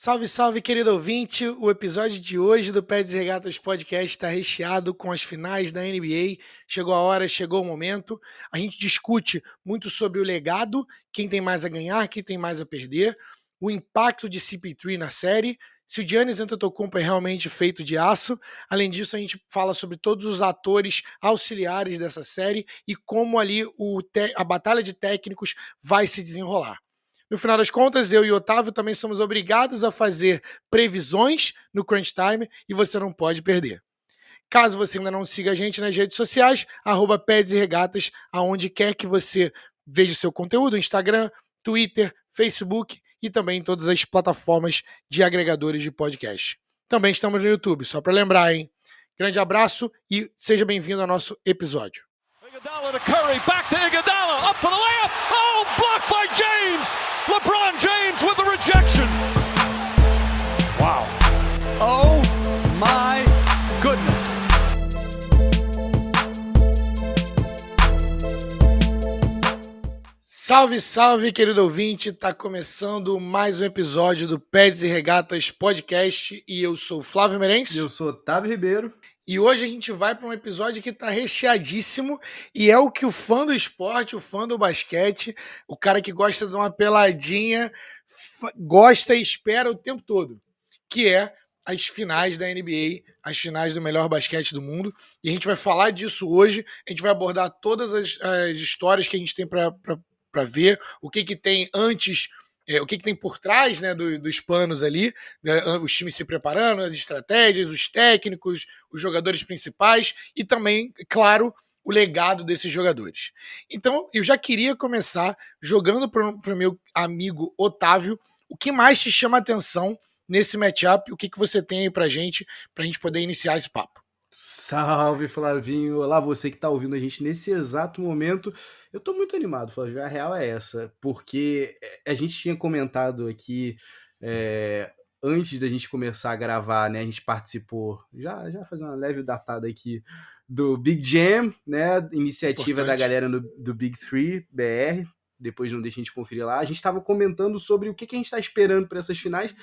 Salve, salve, querido ouvinte! O episódio de hoje do Peds e Regatas Podcast está recheado com as finais da NBA. Chegou a hora, chegou o momento. A gente discute muito sobre o legado, quem tem mais a ganhar, quem tem mais a perder, o impacto de CP3 na série, se o Giannis Antetokounmpo é realmente feito de aço. Além disso, a gente fala sobre todos os atores auxiliares dessa série e como ali a batalha de técnicos vai se desenrolar. No final das contas, eu e o Otávio também somos obrigados a fazer previsões no Crunch Time e você não pode perder. Caso você ainda não siga a gente nas redes sociais, @Peds e Regatas, aonde quer que você veja o seu conteúdo, Instagram, Twitter, Facebook e também em todas as plataformas de agregadores de podcast. Também estamos no YouTube, só para lembrar, hein? Grande abraço e seja bem-vindo ao nosso episódio. Iguodala to Curry, back to Iguodala, up for the layup, oh, blocked by James! LeBron James with the rejection! Wow. Oh my goodness. Salve, salve, querido ouvinte! Tá começando mais um episódio do Peds e Regatas Podcast e eu sou o Flávio Meirelles. E eu sou Otávio Ribeiro. E hoje a gente vai para um episódio que está recheadíssimo e é o que o fã do esporte, o fã do basquete, o cara que gosta de uma peladinha, gosta e espera o tempo todo, que é as finais da NBA, as finais do melhor basquete do mundo. E a gente vai falar disso hoje, a gente vai abordar todas as histórias que a gente tem para ver, o que tem antes, o que tem por trás, né, dos panos ali, né, os times se preparando, as estratégias, os técnicos, os jogadores principais e também, claro, o legado desses jogadores. Então, eu já queria começar jogando para o meu amigo Otávio, o que mais te chama a atenção nesse matchup, o que você tem aí para gente poder iniciar esse papo. Salve, Flavinho! Olá, você que está ouvindo a gente nesse exato momento. Eu estou muito animado, Flávio, a real é essa, porque a gente tinha comentado aqui, antes da gente começar a gravar, né, a gente participou, já fazendo uma leve datada aqui, do Big Jam, né, iniciativa da galera do Big Three BR, depois não deixa a gente conferir lá. A gente estava comentando sobre o que a gente está esperando para essas finais.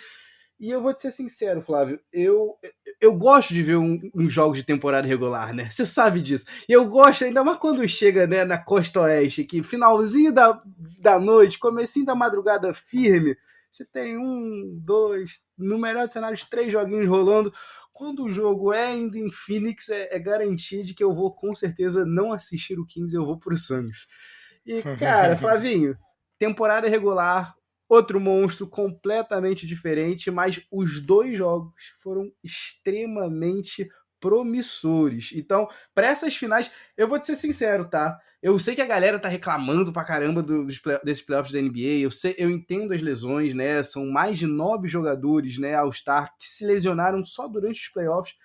E eu vou te ser sincero, Flávio, eu gosto de ver uns jogos de temporada regular, né? Você sabe disso. E eu gosto, ainda mais quando chega, né, na Costa Oeste, aqui, finalzinho da noite, comecinho da madrugada firme, você tem 1, 2, no melhor dos cenários, 3 joguinhos rolando. Quando o jogo é ainda em Phoenix, é garantia de que eu vou, com certeza, não assistir o Kings, eu vou pro Suns. E, cara, Flavinho, temporada regular, outro monstro completamente diferente, mas os dois jogos foram extremamente promissores. Então, para essas finais, eu vou te ser sincero, tá? Eu sei que a galera tá reclamando pra caramba desses playoffs da NBA, eu entendo as lesões, né? São mais de 9 jogadores, né, All-Star, que se lesionaram só durante os playoffs,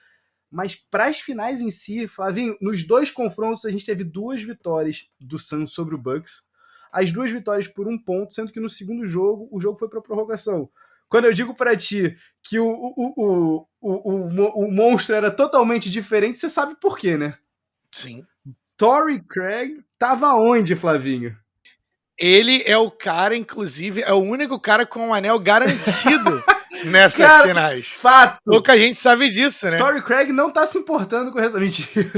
mas para as finais em si, Flavinho, nos dois confrontos a gente teve 2 vitórias do Suns sobre o Bucks, as 2 vitórias por 1 ponto, sendo que no segundo jogo, o jogo foi para prorrogação. Quando eu digo para ti que o monstro era totalmente diferente, você sabe por quê, né? Sim. Torrey Craig tava onde, Flavinho? Ele é o cara, inclusive, é o único cara com um anel garantido nessas finais. Fato! Pouca gente sabe disso, né? Torrey Craig não tá se importando com essa mentira.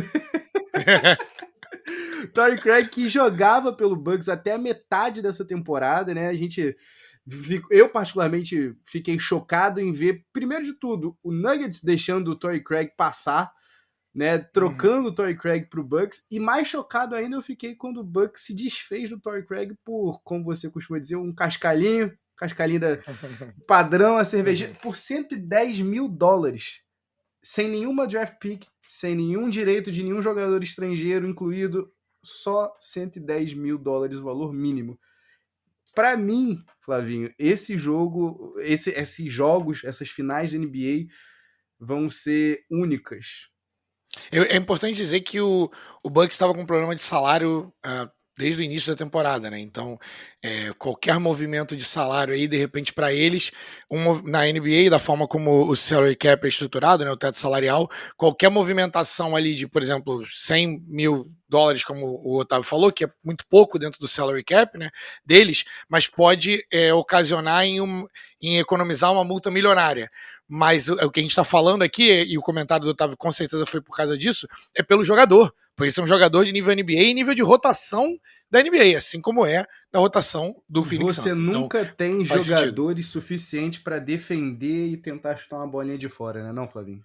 Torrey Craig, que jogava pelo Bucks até a metade dessa temporada, né? Eu particularmente fiquei chocado em ver, primeiro de tudo, o Nuggets deixando o Torrey Craig passar, né? Trocando o Torrey Craig pro Bucks, e mais chocado ainda eu fiquei quando o Bucks se desfez do Torrey Craig por, como você costuma dizer, um cascalhinho da padrão, a cerveja, por $110 mil, sem nenhuma draft pick, sem nenhum direito de nenhum jogador estrangeiro incluído, só $110 mil, o valor mínimo. Para mim, Flavinho, esses jogos, essas finais da NBA vão ser únicas. É importante dizer que o Bucks estava com um problema de salário desde o início da temporada, né? Então, qualquer movimento de salário aí, de repente, para eles, na NBA, da forma como o salary cap é estruturado, né, o teto salarial, qualquer movimentação ali de, por exemplo, $100 mil, como o Otávio falou, que é muito pouco dentro do salary cap, né, deles, mas pode ocasionar em economizar uma multa milionária. Mas o que a gente está falando aqui, e o comentário do Otávio com certeza foi por causa disso, é pelo jogador. Porque esse é um jogador de nível NBA e nível de rotação da NBA, assim como é na rotação do Phoenix Suns. Você nunca tem faz jogadores suficientes para defender e tentar chutar uma bolinha de fora, né, não, Flavinho?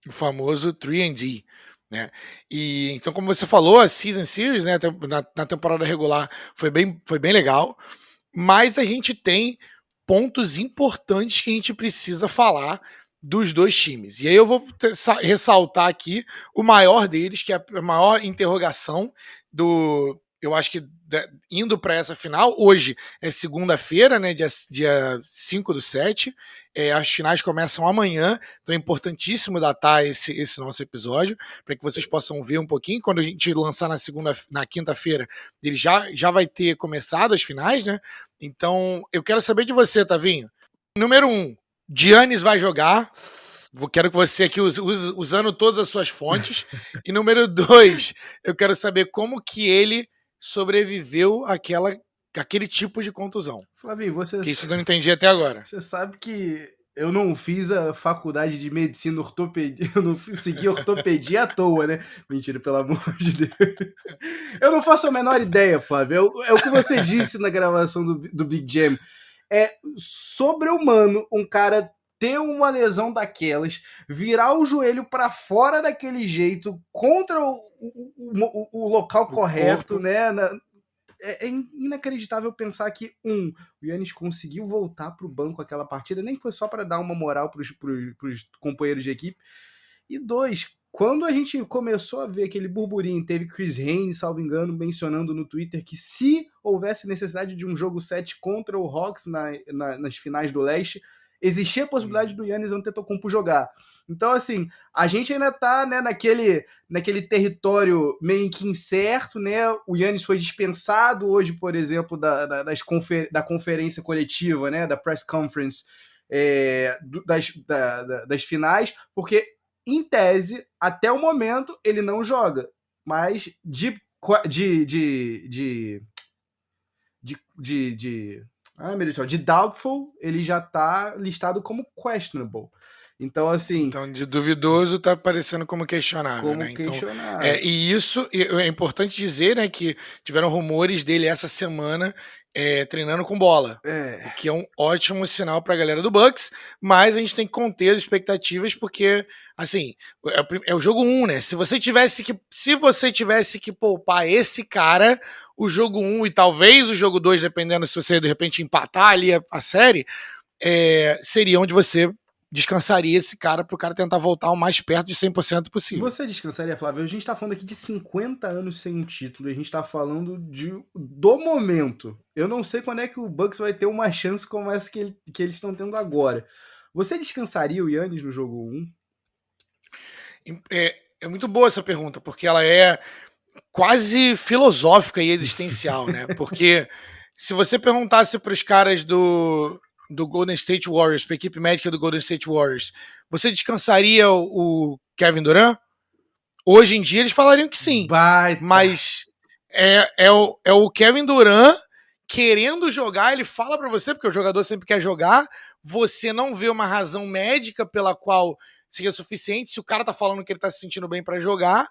O famoso 3&D, né? E então, como você falou, a Season Series, né, na temporada regular foi bem legal, mas a gente tem pontos importantes que a gente precisa falar dos dois times. E aí eu vou ressaltar aqui o maior deles, que é a maior interrogação eu acho que indo para essa final, hoje é segunda-feira, né, dia 5/7, as finais começam amanhã, então é importantíssimo datar esse nosso episódio, para que vocês possam ver um pouquinho, quando a gente lançar na quinta-feira, ele já vai ter começado as finais, né, então eu quero saber de você, Tavinho. Número 1, Giannis vai jogar. Quero que você aqui usando todas as suas fontes. E número 2, eu quero saber como que ele sobreviveu àquele tipo de contusão. Flavinho, Que isso eu não entendi até agora. Você sabe que eu não fiz a faculdade de medicina ortopedia, eu não segui ortopedia à toa, né? Mentira, pelo amor de Deus. Eu não faço a menor ideia, Flávio. É o que você disse na gravação do Big Jam. É sobre-humano um cara ter uma lesão daquelas, virar o joelho para fora daquele jeito, contra o local correto, corpo, né? É inacreditável pensar que, o Giannis conseguiu voltar para o banco aquela partida, nem que foi só para dar uma moral para os companheiros de equipe. E 2, quando a gente começou a ver aquele burburinho, teve Chris Haynes, salvo engano, mencionando no Twitter que se houvesse necessidade de um jogo 7 contra o Hawks nas finais do leste, existia a possibilidade do Giannis Antetokounmpo jogar. Então, assim, a gente ainda tá, né, naquele território meio que incerto, né? O Giannis foi dispensado hoje, por exemplo, da conferência coletiva, né, da press conference das finais, porque, em tese, até o momento, ele não joga. Mas de doubtful, ele já tá listado como questionable. Então, assim... Então, de duvidoso tá aparecendo como questionável, né? questionável. Então, e isso é importante dizer, né, que tiveram rumores dele essa semana treinando com bola, o que é um ótimo sinal para a galera do Bucks, mas a gente tem que conter as expectativas, porque, assim, é o jogo 1, né? Se você tivesse que poupar esse cara, o jogo 1 e talvez o jogo 2, dependendo se você de repente empatar ali a série, seria onde você descansaria esse cara para o cara tentar voltar o mais perto de 100% possível. Você descansaria, Flávio? A gente tá falando aqui de 50 anos sem um título, e a gente tá falando do momento. Eu não sei quando é que o Bucks vai ter uma chance como essa que eles estão tendo agora. Você descansaria o Giannis no jogo 1? É muito boa essa pergunta, porque ela é quase filosófica e existencial, né? Porque se você perguntasse para os caras do Golden State Warriors, para a equipe médica do Golden State Warriors, você descansaria o Kevin Durant? Hoje em dia eles falariam que sim. Baita. Mas é o Kevin Durant querendo jogar, ele fala para você, porque o jogador sempre quer jogar, você não vê uma razão médica pela qual seria suficiente, se o cara tá falando que ele tá se sentindo bem para jogar,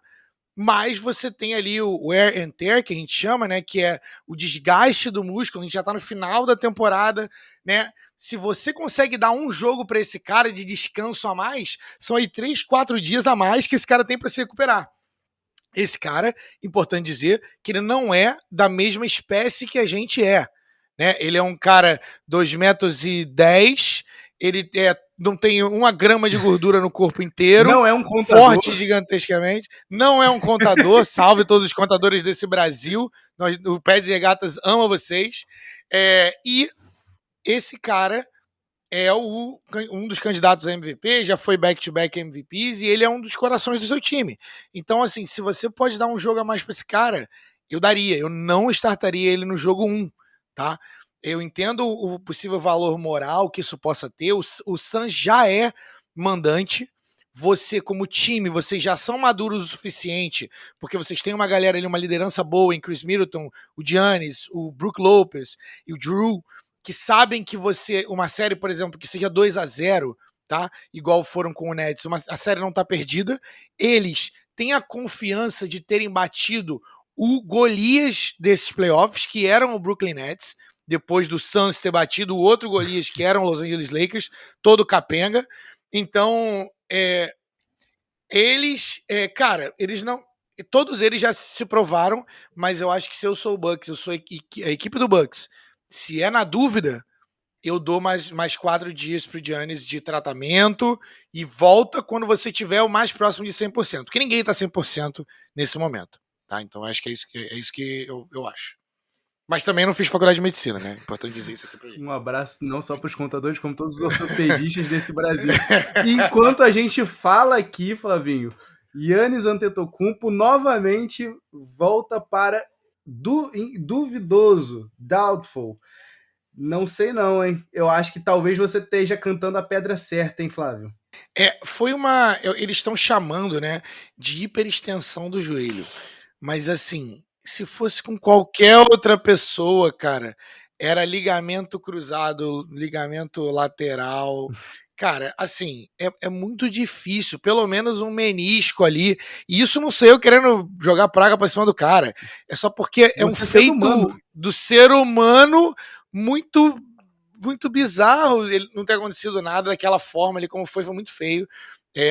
mas você tem ali o wear and tear, que a gente chama, né, que é o desgaste do músculo, a gente já tá no final da temporada, né? Se você consegue dar um jogo para esse cara de descanso a mais, são aí 3, 4 dias a mais que esse cara tem para se recuperar. Esse cara, importante dizer, que ele não é da mesma espécie que a gente é, né? Ele é um cara 2,10 metros, ele não tem 1 grama de gordura no corpo inteiro. Não é um contador. Forte gigantescamente. Não é um contador. Salve todos os contadores desse Brasil. O Pé de Regatas ama vocês. E esse cara é um dos candidatos a MVP, já foi back-to-back MVPs, e ele é um dos corações do seu time. Então, assim, se você pode dar um jogo a mais para esse cara, eu daria. Eu não startaria ele no jogo 1, tá? Eu entendo o possível valor moral que isso possa ter. O Suns já é mandante. Você, como time, vocês já são maduros o suficiente, porque vocês têm uma galera ali, uma liderança boa em Chris Middleton, o Giannis, o Brook Lopez e o Drew, que sabem que uma série, por exemplo, que seja 2-0, tá? Igual foram com o Nets, a série não tá perdida. Eles têm a confiança de terem batido o Golias desses playoffs, que eram o Brooklyn Nets, depois do Suns ter batido o outro Golias, que eram o Los Angeles Lakers, todo capenga. Então, cara, eles não. Todos eles já se provaram, mas eu acho que se eu sou o Bucks, eu sou a equipe do Bucks. Se é na dúvida, eu dou mais 4 dias pro Giannis de tratamento e volta quando você tiver o mais próximo de 100%. Porque ninguém tá 100% nesse momento. Tá? Então acho que é isso que eu acho. Mas também não fiz faculdade de medicina, né? Importante dizer isso aqui pra gente. Um abraço não só para os contadores, como todos os ortopedistas desse Brasil. E enquanto a gente fala aqui, Flavinho, Giannis Antetokounmpo novamente volta para duvidoso, doubtful. Não sei não, hein? Eu acho que talvez você esteja cantando a pedra certa, hein, Flávio? Foi eles estão chamando, né, de hiperextensão do joelho. Mas assim, se fosse com qualquer outra pessoa, cara, era ligamento cruzado, ligamento lateral. Cara, assim, é muito difícil, pelo menos um menisco ali. E isso não sei eu querendo jogar praga pra cima do cara. É só porque é um feito do ser humano muito muito bizarro ele não ter acontecido nada daquela forma ali, como foi muito feio.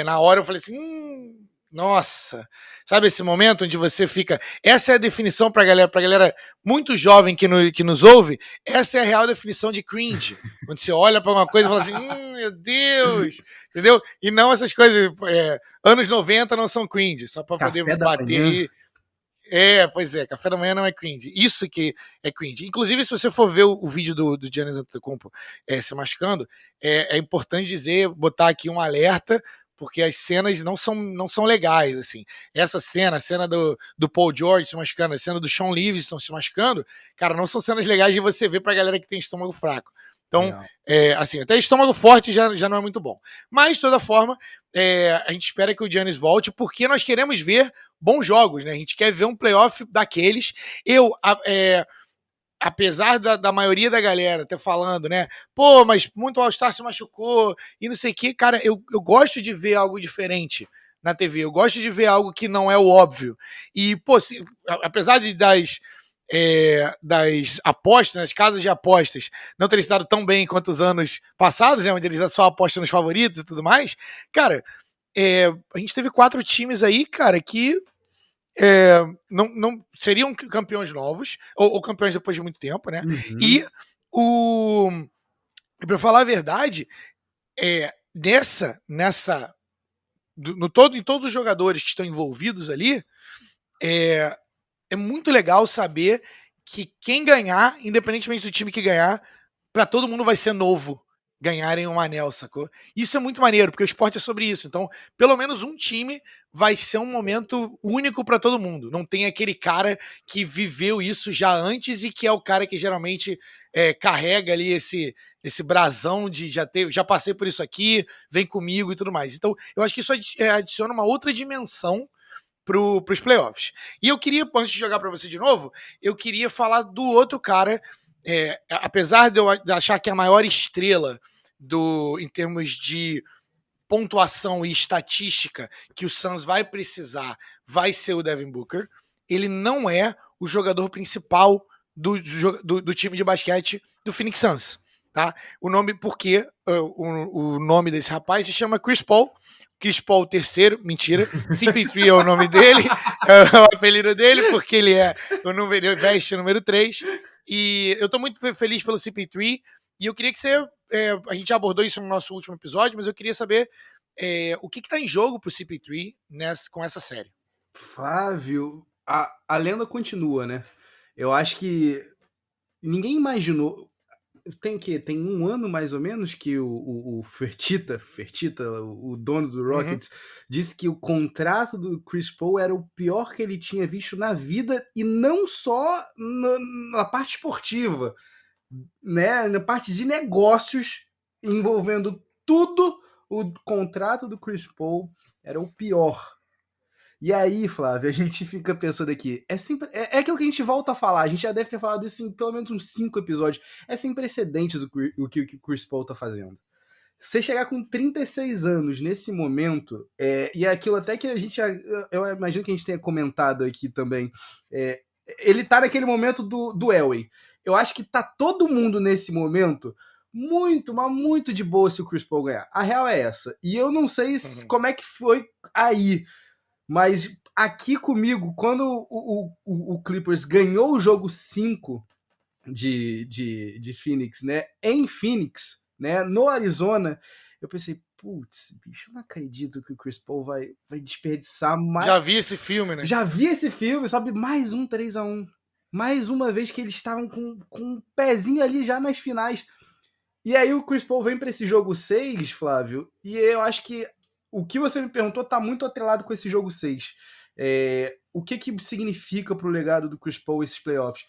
Na hora eu falei assim, nossa, sabe esse momento onde você fica. Essa é a definição pra galera muito jovem que nos ouve. Essa é a real definição de cringe. Quando você olha pra uma coisa e fala assim, meu Deus, entendeu? E não essas coisas. Anos 90 não são cringe, só pra poder bater aí. Pois é, café da manhã não é cringe. Isso que é cringe. Inclusive, se você for ver o vídeo do Giannis Antetokounmpo se machucando, é importante dizer, botar aqui um alerta, porque as cenas não são legais, assim. Essa cena, a cena do Paul George se machucando, a cena do Sean Livingston se machucando, cara, não são cenas legais de você ver pra galera que tem estômago fraco. Então, assim, até estômago forte já não é muito bom. Mas, de toda forma, a gente espera que o Giannis volte, porque nós queremos ver bons jogos, né? A gente quer ver um playoff daqueles. Apesar da maioria da galera ter falando, né? Pô, mas muito All-Star se machucou e não sei o que, cara, eu gosto de ver algo diferente na TV. Eu gosto de ver algo que não é o óbvio. E, pô, apesar das apostas, das casas de apostas, não terem se dado tão bem quanto os anos passados, né, onde eles só apostam nos favoritos e tudo mais, cara, a gente teve 4 times aí, cara, que não seriam campeões novos, ou campeões depois de muito tempo, né? Uhum. E pra falar a verdade, em todos os jogadores que estão envolvidos ali, é muito legal saber que quem ganhar, independentemente do time que ganhar, pra todo mundo vai ser novo ganharem um anel, sacou? Isso é muito maneiro, porque o esporte é sobre isso. Então, pelo menos um time vai ser um momento único pra todo mundo. Não tem aquele cara que viveu isso já antes e que é o cara que geralmente carrega ali esse brasão de já passei por isso aqui, vem comigo e tudo mais. Então, eu acho que isso adiciona uma outra dimensão para os playoffs. E eu queria, antes de jogar para você de novo, eu queria falar do outro cara, apesar de eu achar que a maior estrela em termos de pontuação e estatística que o Suns vai precisar vai ser o Devin Booker, ele não é o jogador principal do time de basquete do Phoenix Suns. Tá? O nome, porque o nome desse rapaz se chama Chris Paul III, mentira, CP3 é o nome dele, é o apelido dele, porque ele ele veste o número 3, e eu tô muito feliz pelo CP3, e eu queria que a gente já abordou isso no nosso último episódio, mas eu queria saber o que tá em jogo pro CP3 com essa série. Flávio, a lenda continua, né? Eu acho que ninguém imaginou. tem o quê? Tem um ano mais ou menos que o Fertitta, o dono do Rockets, disse que o contrato do Chris Paul era o pior que ele tinha visto na vida, e não só na parte esportiva, né? Na parte de negócios envolvendo tudo, o contrato do Chris Paul era o pior. E aí, Flávio, a gente fica pensando aqui, é aquilo que a gente volta a falar, a gente já deve ter falado isso em pelo menos uns 5 episódios, é sem precedentes o que o Chris Paul tá fazendo. Você chegar com 36 anos nesse momento, e é aquilo até que a gente, eu imagino que a gente tenha comentado aqui também, ele tá naquele momento do Elway. Eu acho que tá todo mundo nesse momento muito, mas muito de boa se o Chris Paul ganhar. A real é essa. E eu não sei como é que foi aí, mas aqui comigo, quando o Clippers ganhou o jogo 5 de Phoenix, né, em Phoenix, né, no Arizona, eu pensei, putz, bicho, eu não acredito que o Chris Paul vai desperdiçar mais. Já vi esse filme, né? Já vi esse filme, sabe? Mais um 3-1. Mais uma vez que eles estavam com um pezinho ali já nas finais. E aí o Chris Paul vem para esse jogo 6, Flávio, e eu acho que o que você me perguntou tá muito atrelado com esse jogo 6. O que significa pro legado do Chris Paul esses playoffs?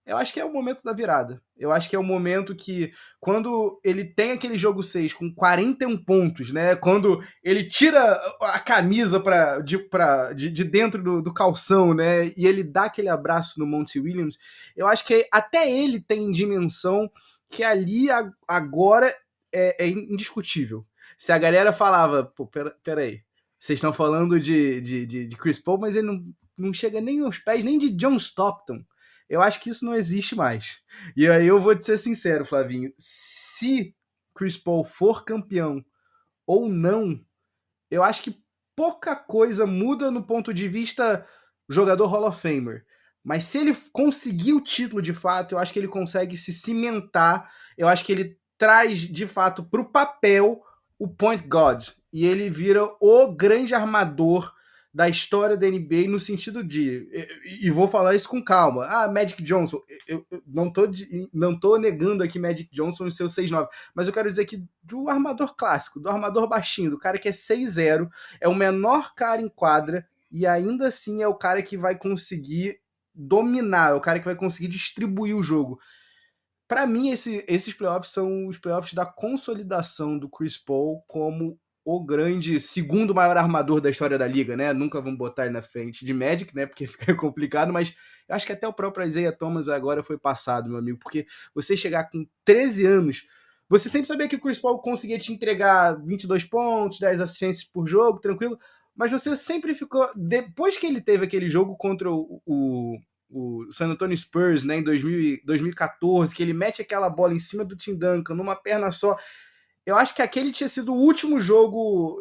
Eu acho que é o momento da virada. Eu acho que é o momento que, quando ele tem aquele jogo 6 com 41 pontos, né? Quando ele tira a camisa de dentro do calção, né? E ele dá aquele abraço no Monty Williams, eu acho que até ele tem dimensão que ali agora é indiscutível. Se a galera falava, pô, peraí, vocês estão falando de Chris Paul, mas ele não chega nem aos pés, nem de John Stockton. Eu acho que isso não existe mais. E aí eu vou te ser sincero, Flavinho, se Chris Paul for campeão ou não, eu acho que pouca coisa muda no ponto de vista jogador Hall of Famer. Mas se ele conseguir o título de fato, eu acho que ele consegue se cimentar, eu acho que ele traz de fato para o papel o point guard, e ele vira o grande armador da história da NBA, no sentido de, e vou falar isso com calma, Magic Johnson, eu não tô negando aqui Magic Johnson e seu 6'9", mas eu quero dizer que do armador clássico, do armador baixinho, do cara que é 6'0", é o menor cara em quadra, e ainda assim é o cara que vai conseguir dominar, é o cara que vai conseguir distribuir o jogo. Para mim, esses playoffs são os playoffs da consolidação do Chris Paul como o grande segundo maior armador da história da liga, né? Nunca vamos botar ele na frente de Magic, né? Porque fica complicado, mas eu acho que até o próprio Isaiah Thomas agora foi passado, meu amigo, porque você chegar com 13 anos, você sempre sabia que o Chris Paul conseguia te entregar 22 pontos, 10 assistências por jogo, tranquilo, mas você sempre ficou, depois que ele teve aquele jogo contra o San Antonio Spurs, né, em 2014, que ele mete aquela bola em cima do Tim Duncan, numa perna só, eu acho que aquele tinha sido o último jogo,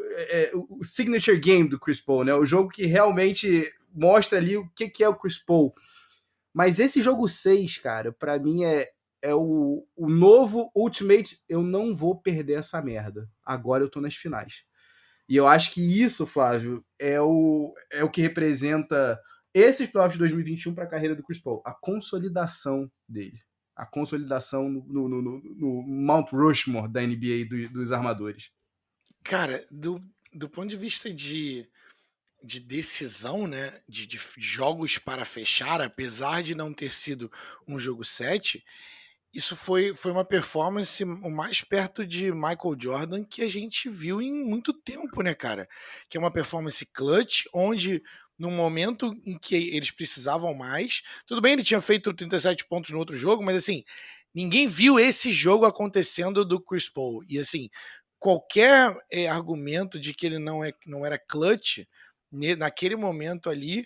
o signature game do Chris Paul, né? O jogo que realmente mostra ali o que é o Chris Paul. Mas esse jogo 6, cara, pra mim é o novo Ultimate, eu não vou perder essa merda. Agora eu tô nas finais. E eu acho que isso, Flávio, é o que representa esses playoffs de 2021 para a carreira do Chris Paul. A consolidação dele. A consolidação no Mount Rushmore da NBA dos armadores. Cara, do ponto de vista de decisão, né, de jogos para fechar, apesar de não ter sido um jogo 7, isso foi uma performance o mais perto de Michael Jordan que a gente viu em muito tempo, né, cara? Que é uma performance clutch, onde no momento em que eles precisavam mais, tudo bem, ele tinha feito 37 pontos no outro jogo, mas assim, ninguém viu esse jogo acontecendo do Chris Paul. E assim, qualquer argumento de que ele não era clutch naquele momento ali,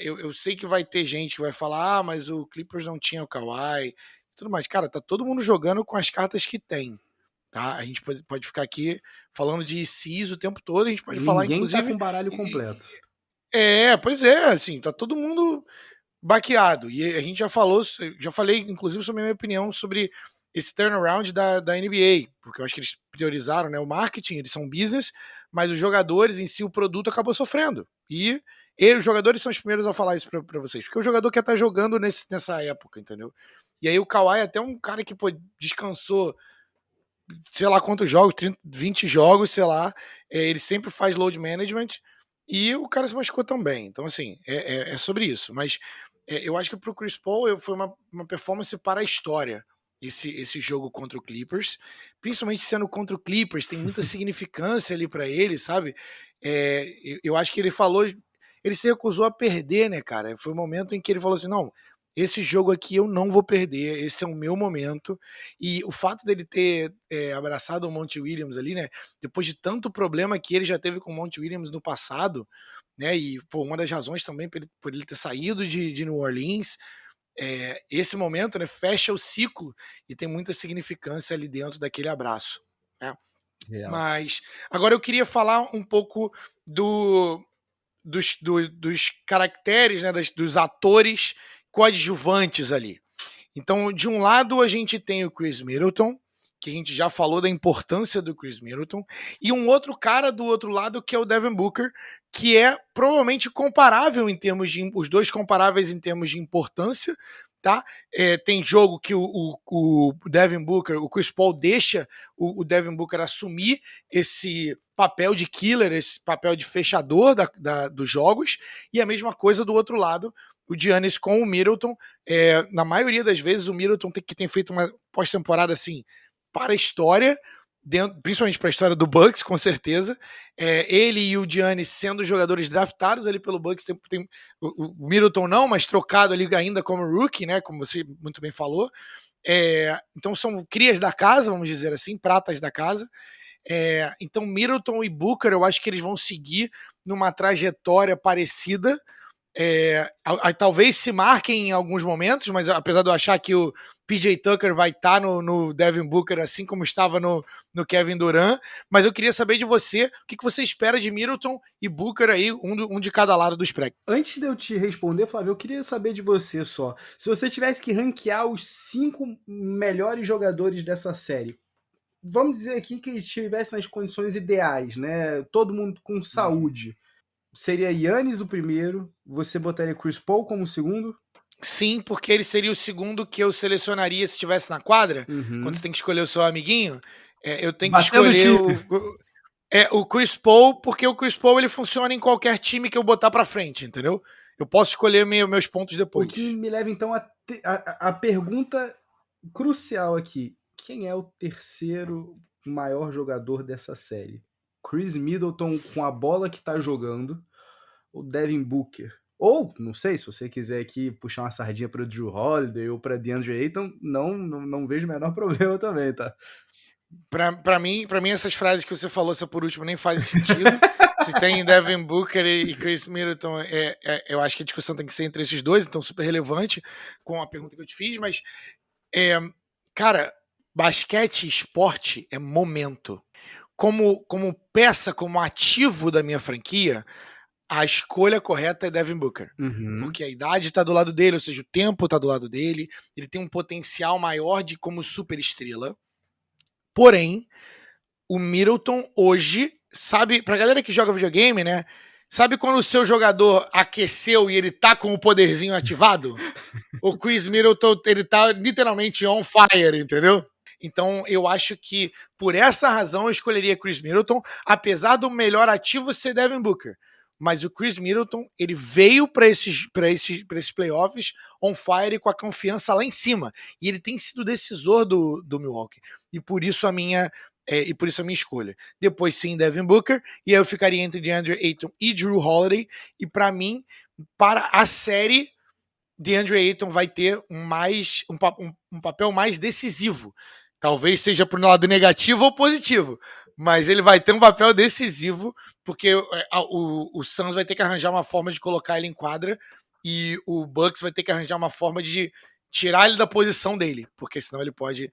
eu sei que vai ter gente que vai falar, mas o Clippers não tinha o Kawhi, tudo mais. Cara, tá todo mundo jogando com as cartas que tem, tá? A gente pode ficar aqui falando de ICs o tempo todo, a gente pode falar, inclusive... Ninguém tá com baralho completo. Pois é, assim, tá todo mundo baqueado. E a gente já falei, inclusive, sobre a minha opinião sobre esse turnaround da NBA, porque eu acho que eles priorizaram, né, o marketing, eles são business, mas os jogadores em si, o produto acabou sofrendo. E os jogadores são os primeiros a falar isso pra vocês, porque o jogador quer estar jogando nessa época, entendeu? E aí o Kawhi é até um cara que descansou sei lá quantos jogos, 30, 20 jogos, sei lá. Ele sempre faz load management e o cara se machucou também. Então, assim, é sobre isso. Mas eu acho que pro Chris Paul foi uma performance para a história. Esse jogo contra o Clippers, principalmente sendo contra o Clippers, tem muita significância ali para ele, sabe? Eu acho que ele falou, ele se recusou a perder, né, cara? Foi o momento em que ele falou assim: não, esse jogo aqui eu não vou perder, esse é o meu momento. E o fato dele ter abraçado o Monty Williams ali, né? Depois de tanto problema que ele já teve com o Monty Williams no passado, né? E pô, uma das razões também por ele ter saído de New Orleans. Esse momento, né, fecha o ciclo e tem muita significância ali dentro daquele abraço, né? Mas agora eu queria falar um pouco dos caracteres, né, dos atores coadjuvantes ali. Então, de um lado, a gente tem o Chris Middleton, que a gente já falou da importância do Chris Middleton, e um outro cara do outro lado, que é o Devin Booker, que é provavelmente comparável em termos de. Os dois comparáveis em termos de importância. Tá? Tem jogo que o Devin Booker, o Chris Paul deixa o Devin Booker assumir esse papel de killer, esse papel de fechador dos jogos, e a mesma coisa do outro lado, o Giannis com o Middleton. Na maioria das vezes, o Middleton tem feito uma pós-temporada assim para a história, principalmente para a história do Bucks, com certeza. Ele e o Giannis sendo jogadores draftados ali pelo Bucks, tem o Middleton não, mas trocado ali ainda como rookie, né? Como você muito bem falou. Então são crias da casa, vamos dizer assim, pratas da casa. Então Middleton e Booker, eu acho que eles vão seguir numa trajetória parecida. Talvez se marquem em alguns momentos, mas apesar de eu achar que o PJ Tucker vai estar no Devin Booker, assim como estava no Kevin Durant, mas eu queria saber de você, o que você espera de Middleton e Booker aí, um de cada lado do espectro. Antes de eu te responder, Flávio, eu queria saber de você só. Se você tivesse que ranquear os 5 melhores jogadores dessa série, vamos dizer aqui que estivesse nas condições ideais, né? Todo mundo com saúde. Seria Giannis o primeiro, você botaria Chris Paul como o segundo? Sim, porque ele seria o segundo que eu selecionaria se estivesse na quadra. Quando você tem que escolher o seu amiguinho, eu tenho que escolher o Chris Paul, porque o Chris Paul ele funciona em qualquer time que eu botar pra frente, entendeu? Eu posso escolher meus pontos depois. O que me leva então a pergunta crucial aqui: quem é o terceiro maior jogador dessa série? Chris Middleton com a bola que tá jogando, ou Devin Booker? Ou, não sei, se você quiser aqui puxar uma sardinha para o Drew Holiday ou para DeAndre Ayton, não vejo o menor problema também, tá? Pra mim, essas frases que você falou, essa por último, nem fazem sentido. Se tem Devin Booker e Chris Middleton, eu acho que a discussão tem que ser entre esses dois, então super relevante com a pergunta que eu te fiz, mas cara, basquete e esporte é momento. Como peça, como ativo da minha franquia, a escolha correta é Devin Booker. Porque a idade está do lado dele, ou seja, o tempo está do lado dele, ele tem um potencial maior de como superestrela. Porém, o Middleton hoje, sabe, pra galera que joga videogame, né? Sabe quando o seu jogador aqueceu e ele tá com o poderzinho ativado? O Chris Middleton, ele tá literalmente on fire, entendeu? Então, eu acho que por essa razão eu escolheria Chris Middleton, apesar do melhor ativo ser Devin Booker. Mas o Chris Middleton, ele veio para esses playoffs on fire com a confiança lá em cima. E ele tem sido decisor do Milwaukee. E por isso a minha escolha. Depois sim, Devin Booker. E aí eu ficaria entre DeAndre Ayton e Drew Holiday. E para mim, para a série, DeAndre Ayton vai ter um papel mais decisivo. Talvez seja para o lado negativo ou positivo, mas ele vai ter um papel decisivo, porque o Suns vai ter que arranjar uma forma de colocar ele em quadra e o Bucks vai ter que arranjar uma forma de tirar ele da posição dele, porque senão ele pode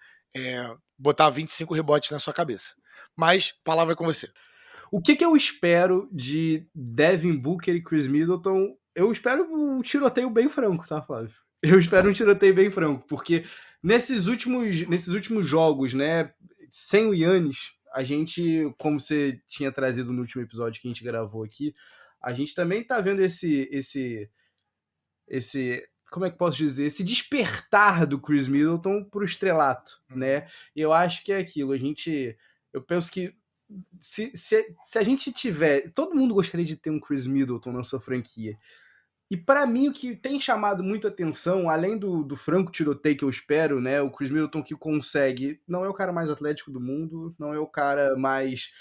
botar 25 rebotes na sua cabeça. Mas, palavra com você. O que eu espero de Devin Booker e Chris Middleton? Eu espero um tiroteio bem franco, tá, Flávio? Eu espero um tiroteio bem franco, porque nesses últimos jogos, né, sem o Giannis, a gente, como você tinha trazido no último episódio que a gente gravou aqui, a gente também tá vendo esse como é que posso dizer, esse despertar do Chris Middleton pro estrelato, né? Eu acho que é aquilo, eu penso que se a gente tiver, todo mundo gostaria de ter um Chris Middleton na sua franquia. E para mim o que tem chamado muito atenção, além do franco tiroteio que eu espero, né, o Chris Middleton que consegue, não é o cara mais atlético do mundo, não é o cara mais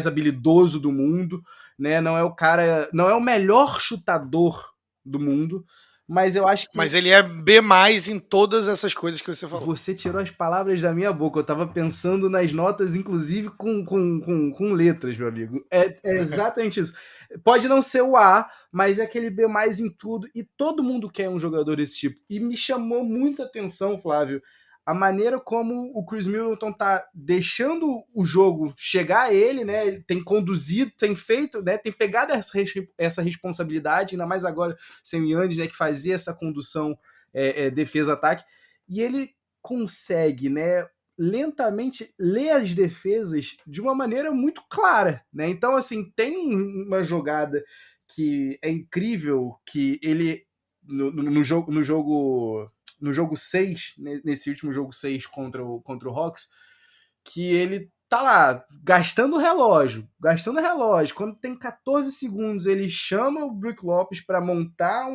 habilidoso do mundo, né, não é o melhor chutador do mundo, mas eu acho que... Mas ele é B+ em todas essas coisas que você falou. Você tirou as palavras da minha boca. Eu tava pensando nas notas, inclusive com letras, meu amigo. É exatamente isso. Pode não ser o A, mas é aquele B+ em tudo. E todo mundo quer um jogador desse tipo. E me chamou muita atenção, Flávio, a maneira como o Chris Middleton tá deixando o jogo chegar a ele, né? Tem conduzido, tem feito, né? Tem pegado essa responsabilidade, ainda mais agora sem o Giannis, né? Que fazia essa condução defesa-ataque. E ele consegue, né, lentamente ler as defesas de uma maneira muito clara, né? Então, assim, tem uma jogada que é incrível, que ele no jogo 6, nesse último jogo 6 contra o Hawks, que ele tá lá gastando relógio. Quando tem 14 segundos, ele chama o Brook Lopes para montar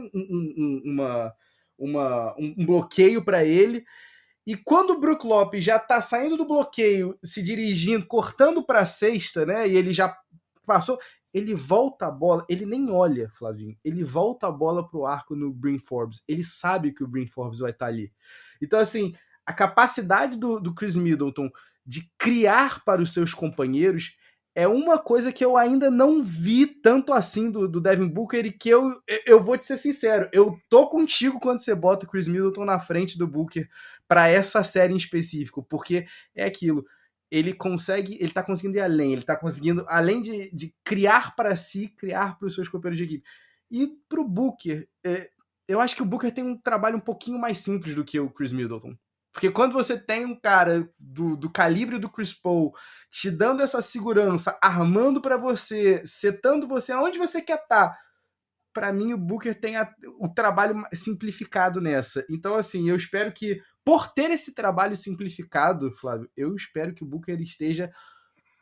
um bloqueio para ele. E quando o Brook Lopes já tá saindo do bloqueio, se dirigindo, cortando para a cesta, né? E ele já passou, ele volta a bola, ele nem olha, Flavinho. Ele volta a bola pro arco no Bryn Forbes. Ele sabe que o Bryn Forbes vai estar ali. Então, assim, a capacidade do Chris Middleton de criar para os seus companheiros é uma coisa que eu ainda não vi tanto assim do Devin Booker, e que eu vou te ser sincero, eu tô contigo quando você bota o Chris Middleton na frente do Booker para essa série em específico, porque é aquilo, ele tá conseguindo ir além, ele tá conseguindo, além de criar para si, criar para os seus companheiros de equipe. E pro Booker, eu acho que o Booker tem um trabalho um pouquinho mais simples do que o Chris Middleton. Porque quando você tem um cara do calibre do Chris Paul te dando essa segurança, armando para você, setando você aonde você quer estar, para mim o Booker tem o trabalho simplificado nessa. Então, assim, eu espero que, por ter esse trabalho simplificado, Flávio, eu espero que o Booker esteja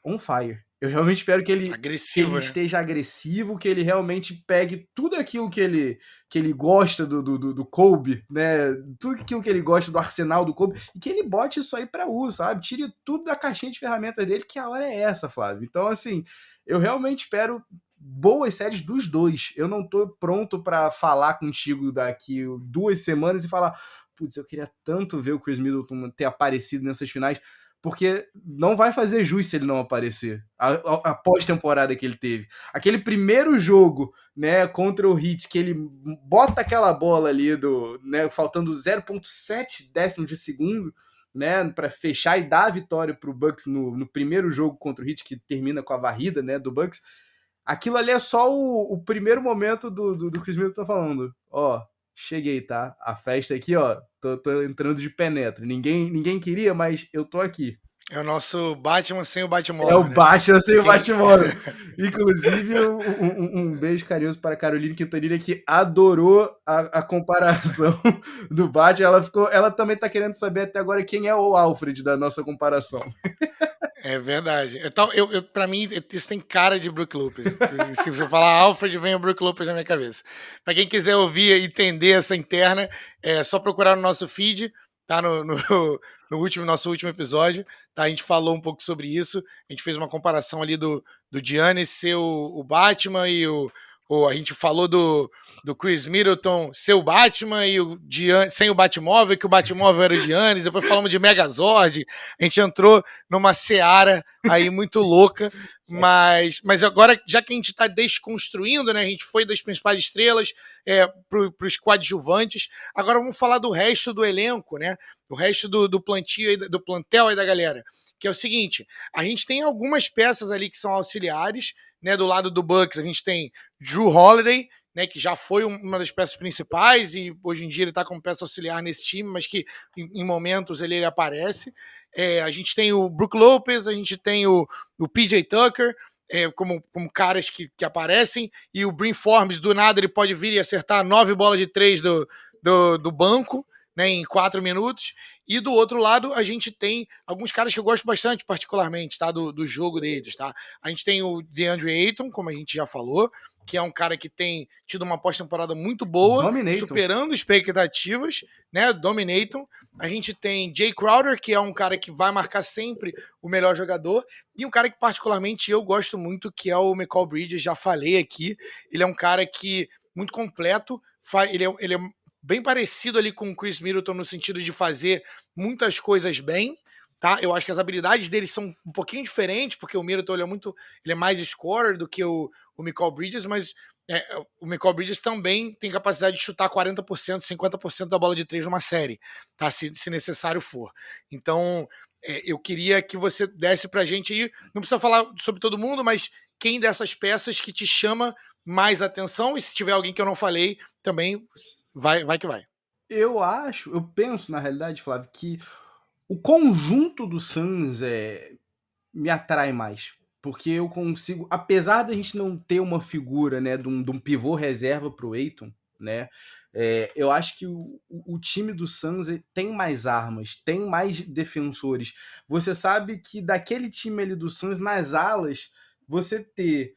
on fire. Eu realmente espero que ele esteja agressivo, que ele realmente pegue tudo aquilo que ele gosta do Kobe, né? Tudo aquilo que ele gosta do arsenal do Kobe, e que ele bote isso aí para uso, sabe? Tire tudo da caixinha de ferramentas dele, que a hora é essa, Flávio. Então, assim, eu realmente espero boas séries dos dois. Eu não tô pronto para falar contigo daqui 2 semanas e falar, putz, eu queria tanto ver o Chris Middleton ter aparecido nessas finais, porque não vai fazer jus se ele não aparecer. A pós-temporada que ele teve. Aquele primeiro jogo, né, contra o Heat, que ele bota aquela bola ali, né, faltando 0,7 décimos de segundo, né, para fechar e dar a vitória pro Bucks no primeiro jogo contra o Heat, que termina com a varrida, né, do Bucks. Aquilo ali é só o primeiro momento do Chris Middleton falando, ó, cheguei, tá? A festa aqui, ó, tô entrando de penetra. Ninguém queria, mas eu tô aqui. É o nosso Batman sem o Batmóvel. É o Batman sem o Batmóvel. Inclusive, um beijo carinhoso para a Carolina Quintanilha, que adorou a comparação do Batman. Ela também tá querendo saber até agora quem é o Alfred da nossa comparação. É verdade. Então, pra mim, isso tem cara de Brook Lopez. Se você falar Alfred, vem o Brook Lopez na minha cabeça. Pra quem quiser ouvir e entender essa interna, é só procurar no nosso feed, tá? Nosso último episódio, tá? A gente falou um pouco sobre isso. A gente fez uma comparação ali do Giannis ser o Batman e a gente falou do Chris Middleton ser o Batman e sem o Batmóvel, que o Batmóvel era o Giannis. Depois falamos de Megazord. A gente entrou numa seara aí muito louca. Mas agora, já que a gente está desconstruindo, né? A gente foi das principais estrelas para os coadjuvantes. Agora vamos falar do resto do elenco, né? O resto do plantio, do plantel aí da galera. Que é o seguinte, a gente tem algumas peças ali que são auxiliares, né? Do lado do Bucks, a gente tem Jrue Holiday, né, que já foi uma das peças principais e hoje em dia ele está como peça auxiliar nesse time, mas que em momentos ele aparece. A gente tem o Brook Lopez, a gente tem o PJ Tucker, como caras que aparecem, e o Bryn Forbes, do nada, ele pode vir e acertar 9 bolas de 3 do banco, né, em 4 minutos. E do outro lado, a gente tem alguns caras que eu gosto bastante, particularmente, tá, do jogo deles. Tá? A gente tem o DeAndre Ayton, como a gente já falou, que é um cara que tem tido uma pós-temporada muito boa, superando expectativas, né? Dominaton. A gente tem Jay Crowder, que é um cara que vai marcar sempre o melhor jogador, e um cara que particularmente eu gosto muito, que é o Mikal Bridges, já falei aqui. Ele é um cara que muito completo, ele é bem parecido ali com o Chris Middleton no sentido de fazer muitas coisas bem. Tá? Eu acho que as habilidades dele são um pouquinho diferentes, porque o Middleton ele é mais scorer do que o Mikal Bridges, mas o Mikal Bridges também tem capacidade de chutar 40%, 50% da bola de 3 numa série, tá? se necessário for. Então, eu queria que você desse pra gente aí, não precisa falar sobre todo mundo, mas quem dessas peças que te chama mais atenção, e se tiver alguém que eu não falei, também vai que vai. Eu penso, na realidade, Flávio, que o conjunto do Suns me atrai mais. Porque eu consigo, apesar da gente não ter uma figura, né, de um pivô reserva pro Ayton, né, eu acho que o time do Suns tem mais armas, tem mais defensores. Você sabe que daquele time ali do Suns, nas alas, você ter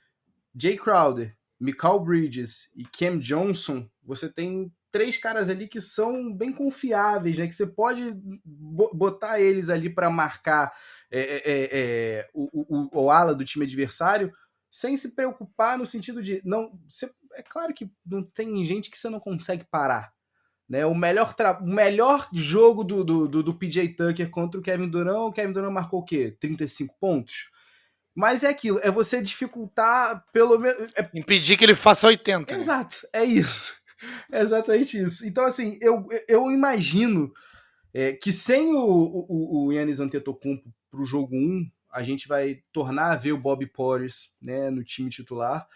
Jay Crowder, Mikal Bridges e Cam Johnson, você tem 3 caras ali que são bem confiáveis, né? Que você pode botar eles ali para marcar o ala do time adversário sem se preocupar no sentido de é claro que não tem gente que você não consegue parar, né? O melhor jogo do PJ Tucker contra o Kevin Durant marcou o quê? 35 pontos? Mas é aquilo, é você dificultar pelo menos. Impedir que ele faça 80. Exato, né? É isso. É exatamente isso. Então, assim, eu imagino que sem o Giannis Antetokounmpo pro jogo 1, a gente vai tornar a ver o Bobby Portis, né, no time titular.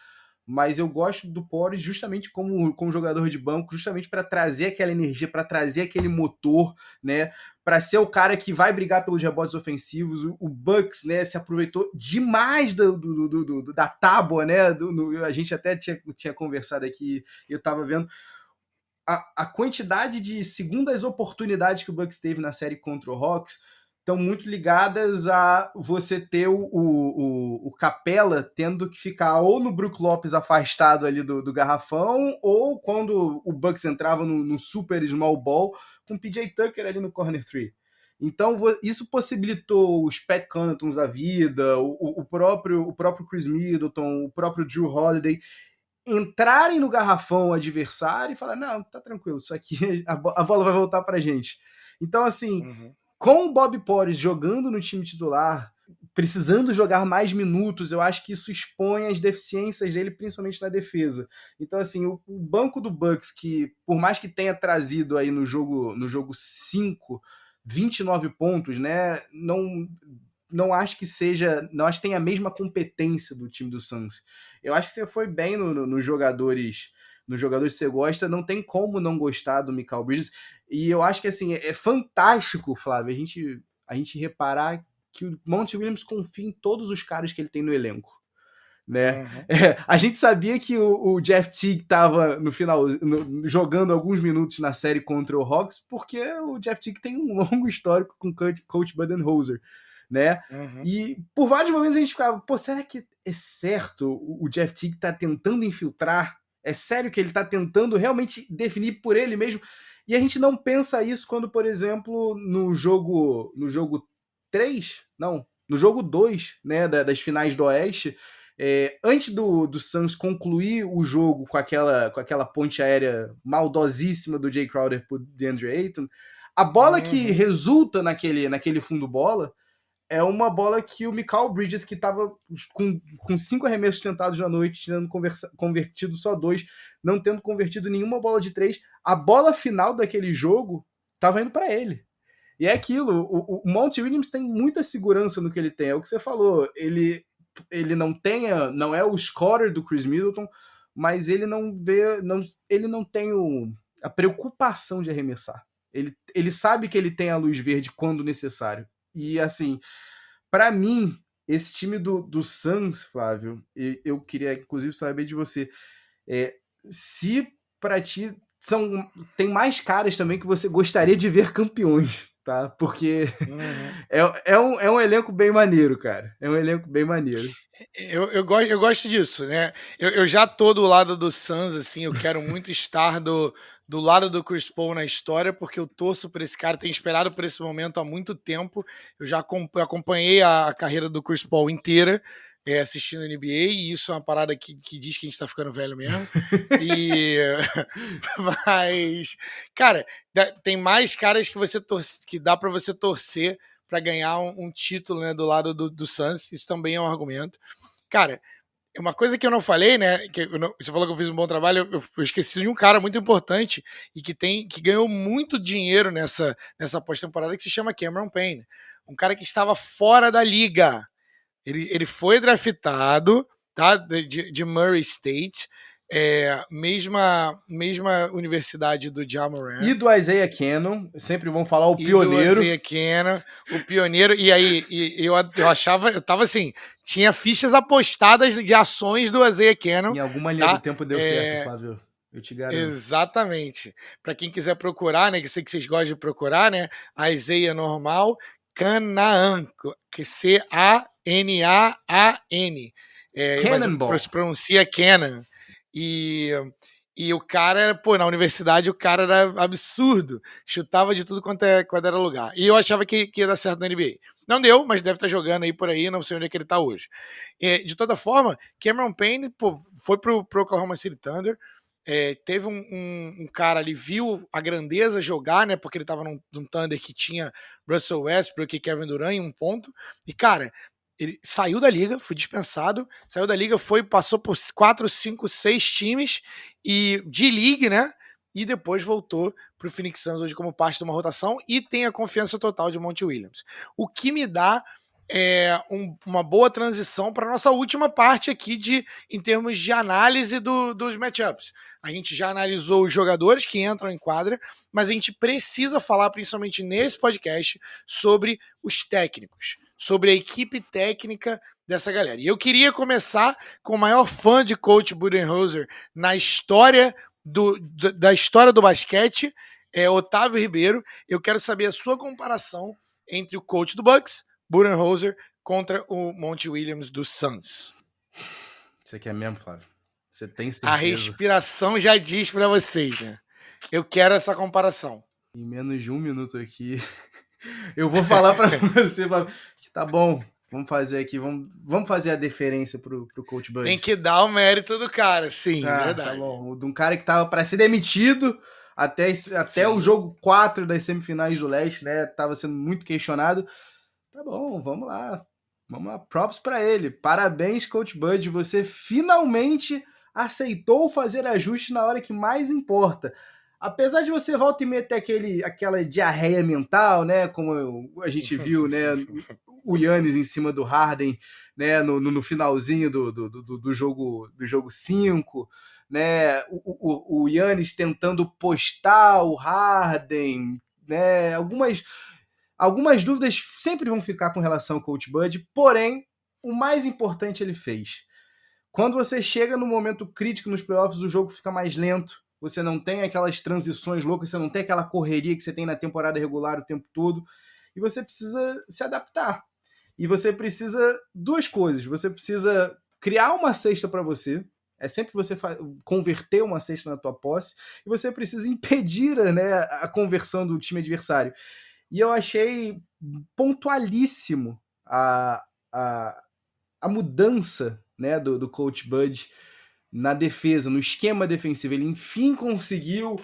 Mas eu gosto do Portis justamente como jogador de banco, justamente para trazer aquela energia, para trazer aquele motor, né, para ser o cara que vai brigar pelos rebotes ofensivos. O Bucks, né, se aproveitou demais da tábua, né, a gente até tinha conversado aqui, eu estava vendo a quantidade de segundas oportunidades que o Bucks teve na série contra o Hawks estão muito ligadas a você ter o Capela tendo que ficar ou no Brook Lopes afastado ali do garrafão, ou quando o Bucks entrava no super small ball com o PJ Tucker ali no corner 3. Então isso possibilitou os Pat Connaughtons da vida, o próprio Chris Middleton, o próprio Jrue Holiday entrarem no garrafão adversário e falar, não, tá tranquilo, isso aqui, a bola vai voltar pra gente. Então, assim, com o Bobby Portis jogando no time titular, precisando jogar mais minutos, eu acho que isso expõe as deficiências dele, principalmente na defesa. Então, assim, o banco do Bucks, que por mais que tenha trazido aí no jogo 5, 29 pontos, né, não acho que tenha a mesma competência do time do Suns. Eu acho que você foi bem nos jogadores que você gosta, não tem como não gostar do Mikal Bridges. E eu acho que assim, é fantástico, Flávio, a gente reparar que o Monty Williams confia em todos os caras que ele tem no elenco. Né? A gente sabia que o Jeff Teague estava no final jogando alguns minutos na série contra o Hawks, porque o Jeff Teague tem um longo histórico com o coach Budenholzer, né? E por vários momentos a gente ficava, será que é certo o Jeff Teague tá tentando infiltrar? É sério que ele tá tentando realmente definir por ele mesmo? E a gente não pensa isso quando, por exemplo, no jogo 3, não, no jogo 2, né, das finais do Oeste, antes do Suns concluir o jogo com aquela ponte aérea maldosíssima do Jay Crowder por DeAndre Ayton, a bola que resulta naquele fundo bola é uma bola que o Mikal Bridges, que estava com 5 arremessos tentados na noite, tendo convertido só 2, não tendo convertido nenhuma bola de 3, a bola final daquele jogo estava indo para ele. E é aquilo, o Monty Williams tem muita segurança no que ele tem, é o que você falou, ele não é o scorer do Chris Middleton, mas ele não tem a preocupação de arremessar. Ele sabe que ele tem a luz verde quando necessário. E assim, para mim, esse time do Suns, Flávio, eu queria inclusive saber de você, se para ti tem mais caras também que você gostaria de ver campeões, tá? Porque é um elenco bem maneiro, cara. É um elenco bem maneiro. Eu gosto disso, né? Eu já tô do lado do Suns, assim, eu quero muito estar do lado do Chris Paul na história, porque eu torço por esse cara, tenho esperado por esse momento há muito tempo. Eu já acompanhei a carreira do Chris Paul inteira, assistindo NBA, e isso é uma parada que diz que a gente tá ficando velho mesmo. Mas, cara, tem mais caras que dá para você torcer para ganhar um título, né, do lado do Suns. Isso também é um argumento. Cara, uma coisa que eu não falei, né? Você falou que eu fiz um bom trabalho, eu esqueci de um cara muito importante e que ganhou muito dinheiro nessa pós-temporada, que se chama Cameron Payne. Um cara que estava fora da liga. Ele foi draftado, tá? De Murray State. Mesma universidade do Ja Morant. E do Isaiah Cannon, sempre vão falar o pioneiro. Do Isaiah Cannon, o pioneiro. E aí, eu achava, eu tava assim, tinha fichas apostadas de ações do Isaiah Cannon. Em alguma linha do tempo deu certo, Flávio. Eu te garanto. Exatamente. Para quem quiser procurar, né, que sei que vocês gostam de procurar, né, Isaiah normal, Canaan, que C-A-N-A-A-N. Cannonball. Se pronuncia Canaan. E o cara, pô, na universidade o cara era absurdo. Chutava de tudo quanto era lugar. E eu achava que ia dar certo na NBA. Não deu, mas deve estar jogando aí por aí, não sei onde é que ele tá hoje. De toda forma, Cameron Payne, pô, foi pro Oklahoma City Thunder. Teve um cara ali, viu a grandeza jogar, né? Porque ele tava num Thunder que tinha Russell Westbrook e Kevin Durant em um ponto. E, cara, ele saiu da liga, foi dispensado, saiu da liga, passou por 4, 5, 6 times e D-League, né? E depois voltou para o Phoenix Suns hoje como parte de uma rotação e tem a confiança total de Monty Williams. O que me dá uma boa transição para a nossa última parte aqui em termos de análise dos matchups. A gente já analisou os jogadores que entram em quadra, mas a gente precisa falar, principalmente nesse podcast, sobre os técnicos, sobre a equipe técnica dessa galera. E eu queria começar com o maior fã de coach Budenholzer na história da história do basquete, Otávio Ribeiro. Eu quero saber a sua comparação entre o coach do Bucks, Budenholzer, contra o Monty Williams do Suns. Você quer mesmo, Flávio? Você tem certeza? A respiração já diz para vocês, né? Eu quero essa comparação. Em menos de 1 minuto aqui, eu vou falar para você, Flávio, que tá bom. Vamos fazer aqui, vamos fazer a deferência pro Coach Bud. Tem que dar o mérito do cara, sim, verdade. Tá bom. De um cara que tava para ser demitido até o jogo 4 das semifinais do Leste, né? Tava sendo muito questionado. Tá bom, vamos lá. Props para ele. Parabéns, Coach Bud. Você finalmente aceitou fazer ajustes na hora que mais importa. Apesar de você volta e meia ter aquela diarreia mental, né? Como a gente viu, né? O Giannis em cima do Harden, né? No finalzinho do jogo 5, né? O Giannis tentando postar o Harden, né? Algumas dúvidas sempre vão ficar com relação ao Coach Bud, porém, o mais importante ele fez. Quando você chega no momento crítico nos playoffs, o jogo fica mais lento, você não tem aquelas transições loucas, você não tem aquela correria que você tem na temporada regular o tempo todo, e você precisa se adaptar. E você precisa duas coisas, você precisa criar uma cesta para você, é sempre você converter uma cesta na tua posse, e você precisa impedir, né, a conversão do time adversário. E eu achei pontualíssimo a mudança, né, do Coach Bud na defesa, no esquema defensivo. Ele, enfim, conseguiu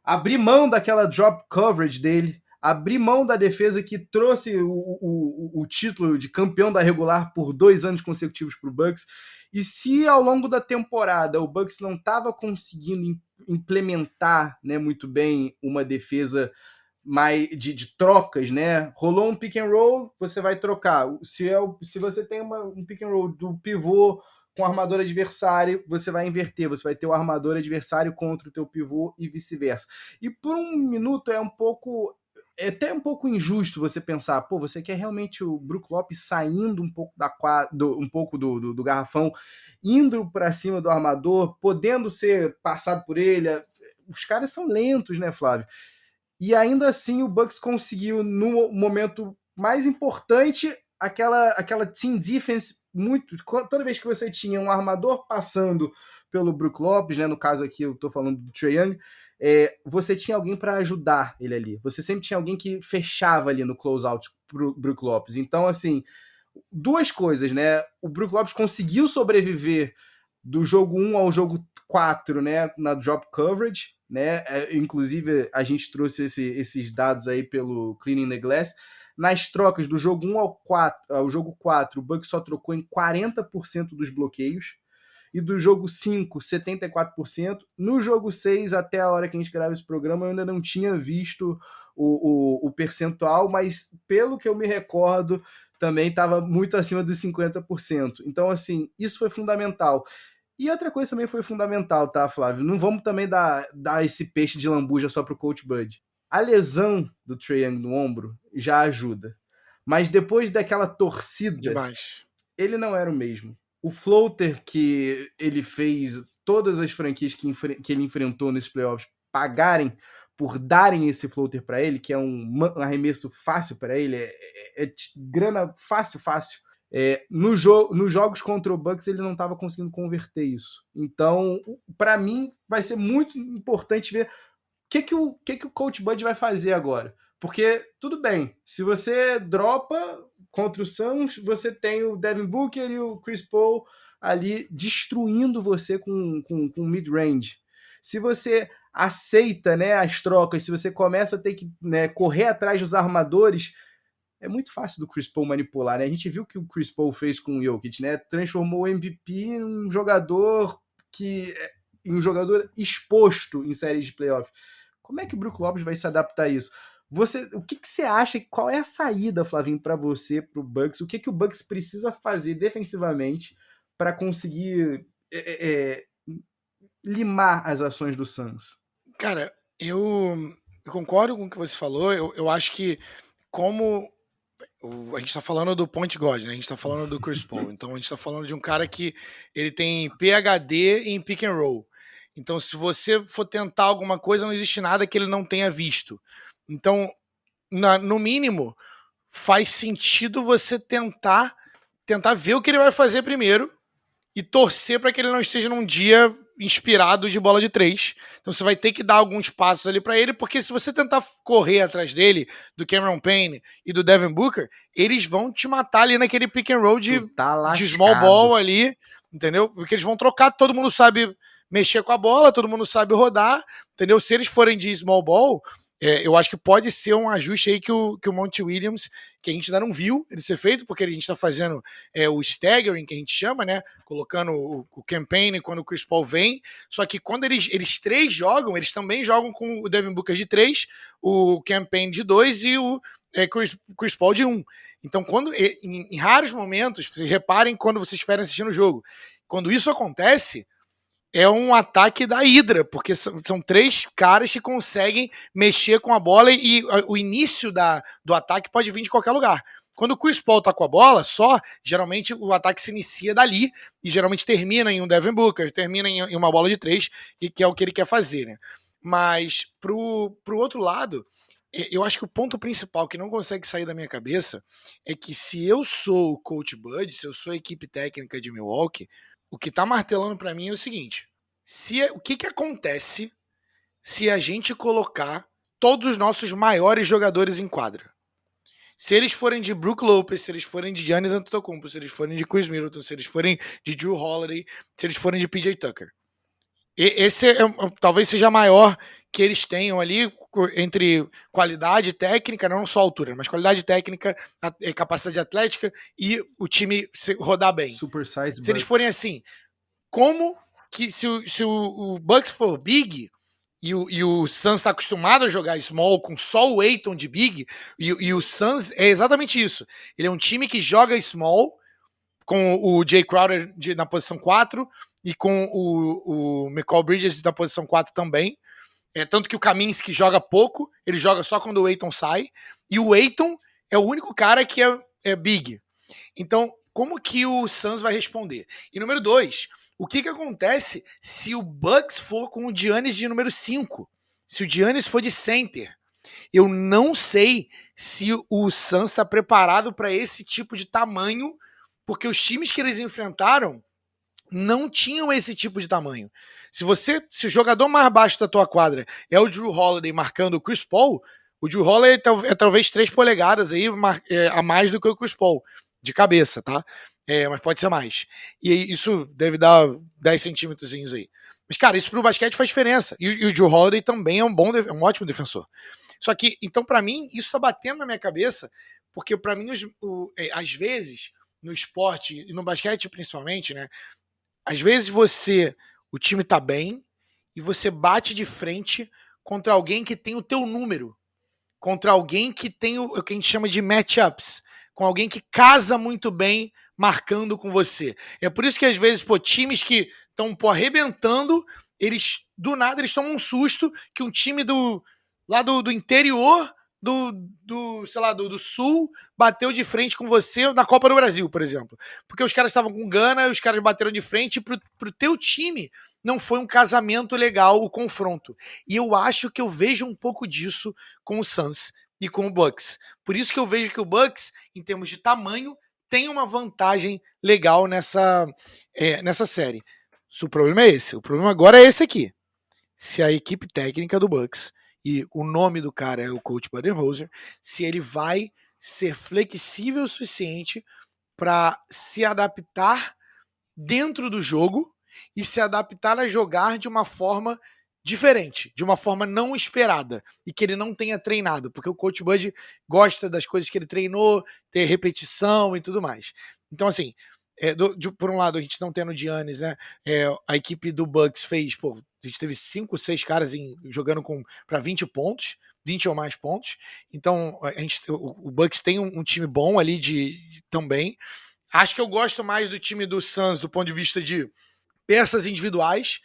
abrir mão daquela drop coverage dele, abrir mão da defesa que trouxe o título de campeão da regular por 2 anos consecutivos para o Bucks. E se ao longo da temporada o Bucks não estava conseguindo implementar, né, muito bem uma defesa mais de trocas, né? Rolou um pick and roll, você vai trocar. Se você tem um pick and roll do pivô com o armador adversário, você vai inverter, você vai ter o armador adversário contra o teu pivô e vice-versa. E por um minuto é um pouco é até um pouco injusto você pensar, pô, você quer realmente o Brook Lopes saindo um pouco do garrafão, indo para cima do armador, podendo ser passado por ele. Os caras são lentos, né, Flávio? E ainda assim o Bucks conseguiu, no momento mais importante, aquela team defense muito... Toda vez que você tinha um armador passando pelo Brook Lopes, né, no caso aqui eu tô falando do Trae Young, você tinha alguém para ajudar ele ali. Você sempre tinha alguém que fechava ali no closeout pro Brook Lopes. Então, assim, duas coisas, né? O Brook Lopes conseguiu sobreviver do jogo 1 ao jogo 4, né, na drop coverage, né? Inclusive, a gente trouxe esses dados aí pelo Cleaning the Glass. Nas trocas do jogo 1 ao jogo 4, o Bucks só trocou em 40% dos bloqueios. E do jogo 5, 74%. No jogo 6, até a hora que a gente grava esse programa, eu ainda não tinha visto o percentual, mas pelo que eu me recordo, também estava muito acima dos 50%. Então, assim, isso foi fundamental. E outra coisa também foi fundamental, tá, Flávio? Não vamos também dar esse peixe de lambuja só pro Coach Bud. A lesão do Trae Young no ombro já ajuda. Mas depois daquela torcida, Demais. ele não era o mesmo. O floater que ele fez, todas as franquias que ele enfrentou nesses playoffs pagarem por darem esse floater para ele, que é um arremesso fácil para ele, é grana fácil. Nos jogos contra o Bucks ele não estava conseguindo converter isso. Então, para mim, vai ser muito importante ver o que o Coach Bud vai fazer agora. Porque, tudo bem, se você dropa contra o Suns, você tem o Devin Booker e o Chris Paul ali destruindo você com mid-range. Se você aceita, né, as trocas, se você começa a ter que, né, correr atrás dos armadores, é muito fácil do Chris Paul manipular, né? A gente viu o que o Chris Paul fez com o Jokic, né? Transformou o MVP em um jogador exposto em séries de playoff. Como é que o Brook Lopes vai se adaptar a isso? O que você acha? Qual é a saída, Flavinho, para você, para o Bucks? O que o Bucks precisa fazer defensivamente para conseguir limar as ações do Suns? Cara, eu concordo com o que você falou. Eu acho que como a gente tá falando do point guard, né? A gente tá falando do Chris Paul. Então a gente tá falando de um cara que ele tem PhD em pick and roll. Então se você for tentar alguma coisa, não existe nada que ele não tenha visto. Então, no mínimo, faz sentido você tentar ver o que ele vai fazer primeiro e torcer para que ele não esteja num dia inspirado de bola de 3. Então você vai ter que dar alguns passos ali para ele, porque se você tentar correr atrás dele, do Cameron Payne e do Devin Booker, eles vão te matar ali naquele pick and roll de small ball ali, entendeu? Porque eles vão trocar, todo mundo sabe mexer com a bola, todo mundo sabe rodar, entendeu? Se eles forem de small ball, eu acho que pode ser um ajuste aí que o Monty Williams, que a gente ainda não viu ele ser feito, porque a gente está fazendo o staggering, que a gente chama, né? Colocando o campaign quando o Chris Paul vem. Só que quando eles três jogam, eles também jogam com o Devin Booker de 3, o campaign de 2 e o Chris Paul de 1. Então, em raros momentos, vocês reparem quando vocês estiverem assistindo o jogo, quando isso acontece, é um ataque da Hydra, porque são 3 caras que conseguem mexer com a bola e o início do ataque pode vir de qualquer lugar. Quando o Chris Paul tá com a bola, geralmente o ataque se inicia dali e geralmente termina em um Devin Booker, termina em uma bola de 3, que é o que ele quer fazer, né? Mas pro outro lado, eu acho que o ponto principal que não consegue sair da minha cabeça é que se eu sou o Coach Bud, se eu sou a equipe técnica de Milwaukee, o que tá martelando para mim é o seguinte: o que acontece se a gente colocar todos os nossos maiores jogadores em quadra? Se eles forem de Brook Lopez, se eles forem de Giannis Antetokounmpo, se eles forem de Chris Middleton, se eles forem de Jrue Holiday, se eles forem de PJ Tucker. Esse talvez seja maior que eles tenham ali entre qualidade técnica, não só altura, mas qualidade técnica, capacidade atlética e o time rodar bem. Super size se Bucks. Eles forem assim, como que se o Bucks for big e o Suns está acostumado a jogar small com só o Ayton de big, e o Suns é exatamente isso. Ele é um time que joga small com o Jay Crowder na posição 4 e com o McCall Bridges na posição 4 também. Tanto que o Kaminsky joga pouco, ele joga só quando o Ayton sai, e o Ayton é o único cara que é big. Então, como que o Suns vai responder? E número 2, o que acontece se o Bucks for com o Giannis de número 5? Se o Giannis for de center? Eu não sei se o Suns está preparado para esse tipo de tamanho, porque os times que eles enfrentaram não tinham esse tipo de tamanho. Se o jogador mais baixo da tua quadra é o Jrue Holiday marcando o Chris Paul, o Jrue Holiday é talvez 3 polegadas aí, a mais do que o Chris Paul, de cabeça, tá? Mas pode ser mais. E isso deve dar 10 centímetros aí. Mas, cara, isso pro basquete faz diferença. E o Jrue Holiday também é um ótimo defensor. Só que, então, para mim, isso tá batendo na minha cabeça, porque para mim, às vezes, no esporte, e no basquete principalmente, né? Às vezes o time tá bem, e você bate de frente contra alguém que tem o teu número, contra alguém que tem o que a gente chama de matchups, com alguém que casa muito bem marcando com você. É por isso que às vezes, times que estão arrebentando, eles do nada eles tomam um susto que um time lá do interior sei lá, do sul bateu de frente com você na Copa do Brasil, por exemplo. Porque os caras estavam com gana, os caras bateram de frente e pro teu time não foi um casamento legal o confronto. E eu acho que eu vejo um pouco disso com o Suns e com o Bucks. Por isso que eu vejo que o Bucks, em termos de tamanho, tem uma vantagem legal nessa série. O problema é esse. O problema agora é esse aqui. Se a equipe técnica do Bucks, e o nome do cara é o coach Budenholzer, se ele vai ser flexível o suficiente para se adaptar dentro do jogo e se adaptar a jogar de uma forma diferente, de uma forma não esperada e que ele não tenha treinado, porque o Coach Bud gosta das coisas que ele treinou, ter repetição e tudo mais. Então, assim, por um lado, a gente não tendo o Giannis, né? A equipe do Bucks fez, a gente teve 5, 6 caras jogando para 20 pontos, 20 ou mais pontos. Então, o Bucks tem um time bom ali também. Acho que eu gosto mais do time do Suns do ponto de vista de peças individuais,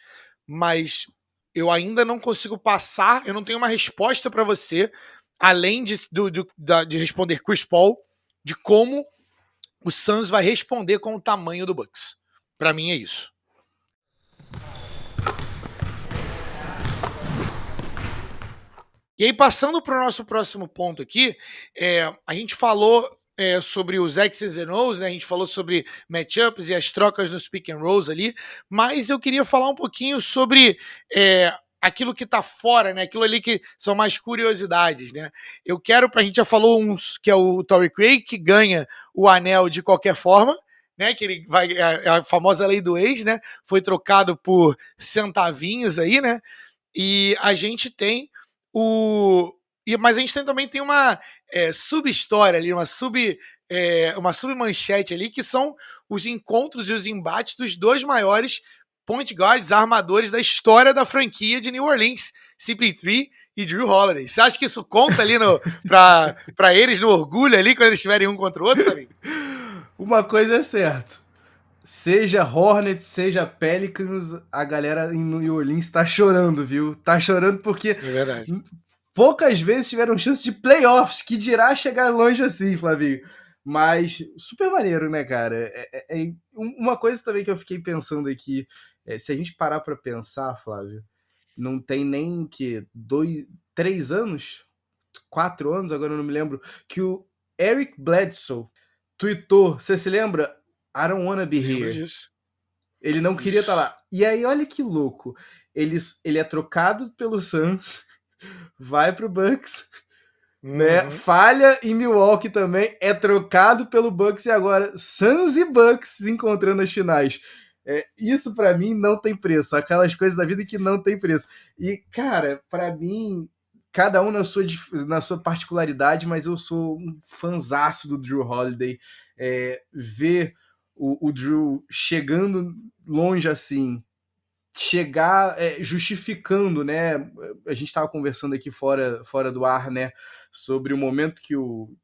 mas eu ainda não consigo passar, eu não tenho uma resposta para você, além de responder Chris Paul, de como o Suns vai responder com o tamanho do Bucks. Para mim é isso. E aí, passando para o nosso próximo ponto aqui, a gente falou sobre os X's and O's, né? A gente falou sobre matchups e as trocas nos pick and rolls ali, mas eu queria falar um pouquinho sobre aquilo que tá fora, né? Aquilo ali que são mais curiosidades, né? A gente já falou uns, que é o Torrey Craig, que ganha o anel de qualquer forma, né? Que ele vai, a famosa lei do ex, né? Foi trocado por centavinhos aí, né? E a gente tem mas a gente também tem uma sub-história ali, uma sub-manchete ali, que são os encontros e os embates dos 2 maiores point guards, armadores da história da franquia de New Orleans, CP3 e Jrue Holiday. Você acha que isso conta ali pra eles no orgulho ali, quando eles estiverem um contra o outro, também? Uma coisa é certa. Seja Hornets, seja Pelicans, a galera em New Orleans tá chorando, viu? Tá chorando porque poucas vezes tiveram chance de playoffs, que dirá chegar longe assim, Flavinho. Mas super maneiro, né, cara? Uma coisa também que eu fiquei pensando aqui, se a gente parar pra pensar, Flávio, não tem nem 3 anos, 4 anos, agora eu não me lembro, que o Eric Bledsoe tweetou, você se lembra? I don't wanna be here. Disso. Ele não queria estar lá. E aí, olha que louco. Ele é trocado pelo Suns, vai pro Bucks, né? Falha em Milwaukee também, é trocado pelo Bucks e agora Suns e Bucks se encontrando nas finais. Isso pra mim não tem preço. Aquelas coisas da vida que não tem preço. E, cara, pra mim, cada um na sua particularidade, mas eu sou um fanzaço do Jrue Holiday. Ver o Jrue chegando longe assim, chegar justificando, né? A gente estava conversando aqui fora do ar, né? Sobre o momento que o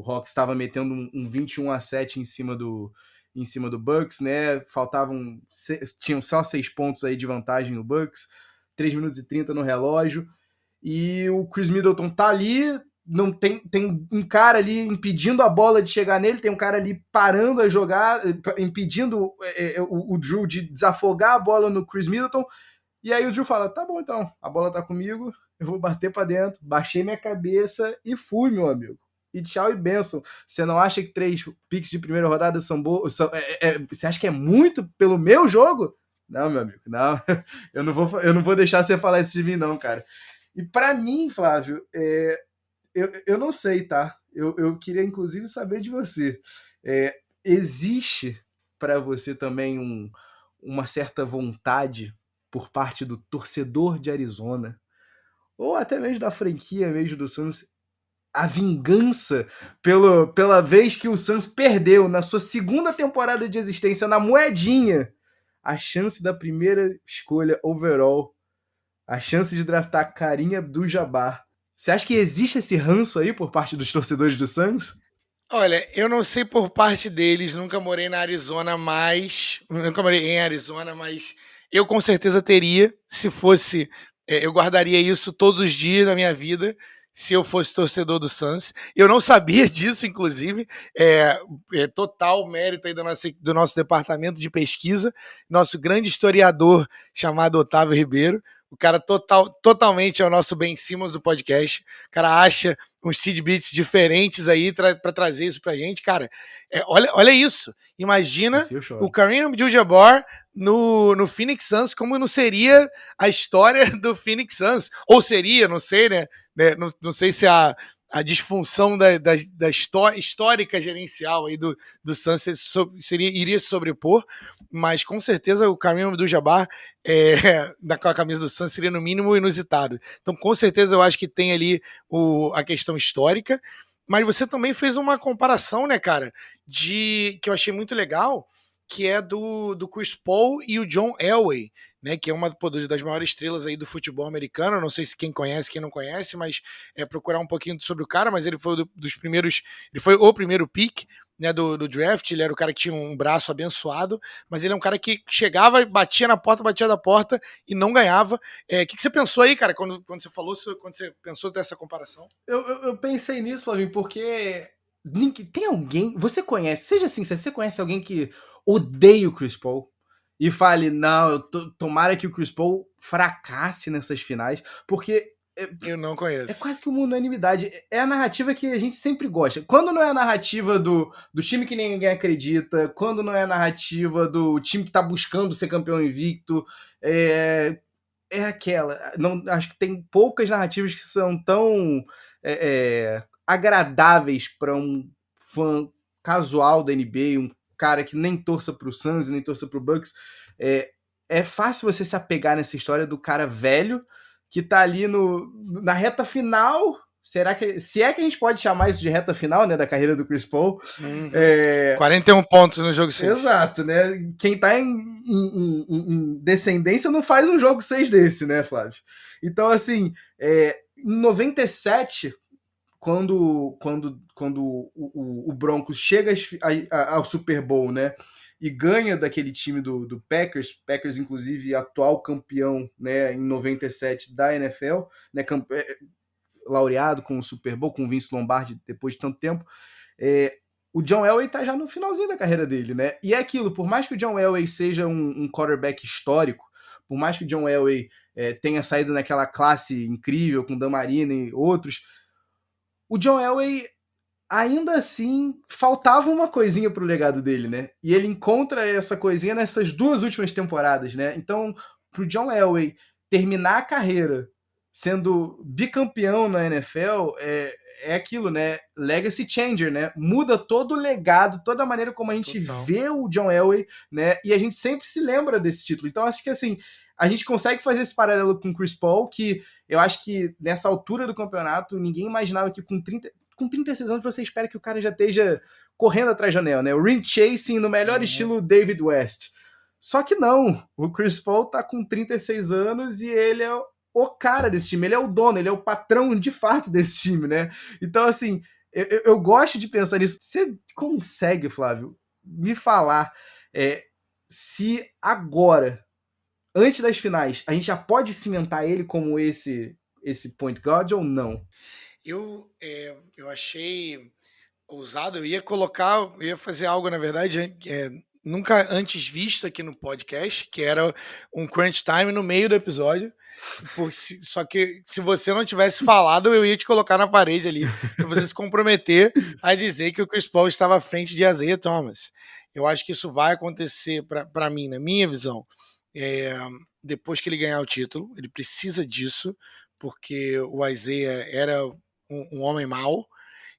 Hawks estava metendo um 21-7 em cima do Bucks, né? Tinham só 6 pontos aí de vantagem no Bucks. 3 minutos e 30 no relógio, e o Chris Middleton tá ali, não tem um cara ali impedindo a bola de chegar nele, tem um cara ali parando a jogar, impedindo o Drew de desafogar a bola no Chris Middleton, e aí o Drew fala, tá bom então, a bola tá comigo, eu vou bater pra dentro, baixei minha cabeça e fui, meu amigo. E tchau e benção. Você não acha que 3 picks de primeira rodada são boas? Você acha que é muito pelo meu jogo? Não, meu amigo, não. Eu não vou deixar você falar isso de mim, não, cara. E pra mim, Flávio, eu não sei, tá? Eu queria, inclusive, saber de você. Existe para você também uma certa vontade por parte do torcedor de Arizona, ou até mesmo da franquia mesmo do Suns, a vingança pela vez que o Suns perdeu na sua segunda temporada de existência na moedinha a chance da primeira escolha overall, a chance de draftar Kareem Abdul-Jabbar. Você acha que existe esse ranço aí por parte dos torcedores do Suns? Olha, eu não sei por parte deles, nunca morei na Arizona, nunca morei em Arizona, mas eu com certeza teria, se fosse, eu guardaria isso todos os dias da minha vida, se eu fosse torcedor do Suns. Eu não sabia disso, inclusive, total mérito aí do nosso departamento de pesquisa, nosso grande historiador chamado Otávio Ribeiro, o cara totalmente é o nosso Ben Simmons do podcast, o cara acha uns tidbits diferentes aí para trazer isso pra gente, cara. Olha isso. Imagina o Kareem Abdul-Jabbar no Phoenix Suns, como não seria a história do Phoenix Suns. Ou seria, não sei, né? Não sei se a disfunção da histórica gerencial aí do Suns iria se sobrepor, mas com certeza o Kareem Abdul-Jabbar com a camisa do Suns seria no mínimo inusitado. Então com certeza eu acho que tem ali a questão histórica, mas você também fez uma comparação, né, cara, que eu achei muito legal, que é do Chris Paul e o John Elway, né, que é uma das maiores estrelas aí do futebol americano. Não sei se quem conhece, quem não conhece, mas procurar um pouquinho sobre o cara, mas ele foi dos primeiros, ele foi o primeiro pick, né, do draft. Ele era o cara que tinha um braço abençoado, mas ele é um cara que chegava, batia da porta e não ganhava. O que você pensou aí, cara, quando você falou, quando você pensou dessa comparação? Eu pensei nisso, Flavinho, porque tem alguém, você conhece, seja sincero, você conhece alguém que odeia o Chris Paul e fale, não, tomara que o Chris Paul fracasse nessas finais, porque eu não conheço. É quase que uma unanimidade. É a narrativa que a gente sempre gosta. Quando não é a narrativa do time que ninguém acredita, quando não é a narrativa do time que tá buscando ser campeão invicto, é aquela. Não, acho que tem poucas narrativas que são tão agradáveis para um fã casual da NBA, um cara que nem torça pro Suns nem torça pro Bucks. É fácil você se apegar nessa história do cara velho que tá ali na reta final. Se é que a gente pode chamar isso de reta final, né, da carreira do Chris Paul. 41 pontos no jogo 6. Exato, né? Quem tá em descendência não faz um jogo 6 desse, né, Flávio? Então, assim, em 97, quando o Broncos chega ao Super Bowl, né, e ganha daquele time do Packers, inclusive atual campeão, né, em 97 da NFL, né, laureado com o Super Bowl, com o Vince Lombardi depois de tanto tempo. O John Elway tá já no finalzinho da carreira dele, né? E é aquilo, por mais que o John Elway seja um quarterback histórico, por mais que o John Elway tenha saído naquela classe incrível com Dan Marino e outros, o John Elway ainda assim faltava uma coisinha pro legado dele, né? E ele encontra essa coisinha nessas 2 últimas temporadas, né? Então, pro John Elway terminar a carreira sendo bicampeão na NFL, é aquilo, né? Legacy changer, né? Muda todo o legado, toda a maneira como a gente vê o John Elway, né? E a gente sempre se lembra desse título. Então, acho que assim, a gente consegue fazer esse paralelo com o Chris Paul, que eu acho que nessa altura do campeonato, ninguém imaginava que com 36 anos você espera que o cara já esteja correndo atrás da janela, né? O ring chasing no melhor estilo David West. Só que não, o Chris Paul tá com 36 anos e ele é o cara desse time, ele é o dono, ele é o patrão de fato desse time, né? Então, assim, eu gosto de pensar nisso. Você consegue, Flávio, me falar se agora antes das finais, a gente já pode cimentar ele como esse point guard ou não? Eu achei ousado, eu ia fazer algo, na verdade, nunca antes visto aqui no podcast, que era um crunch time no meio do episódio. Só que se você não tivesse falado, eu ia te colocar na parede ali, para você se comprometer a dizer que o Chris Paul estava à frente de Isaiah Thomas. Eu acho que isso vai acontecer para mim, na minha visão, depois que ele ganhar o título. Ele precisa disso, porque o Isaiah era um homem mau,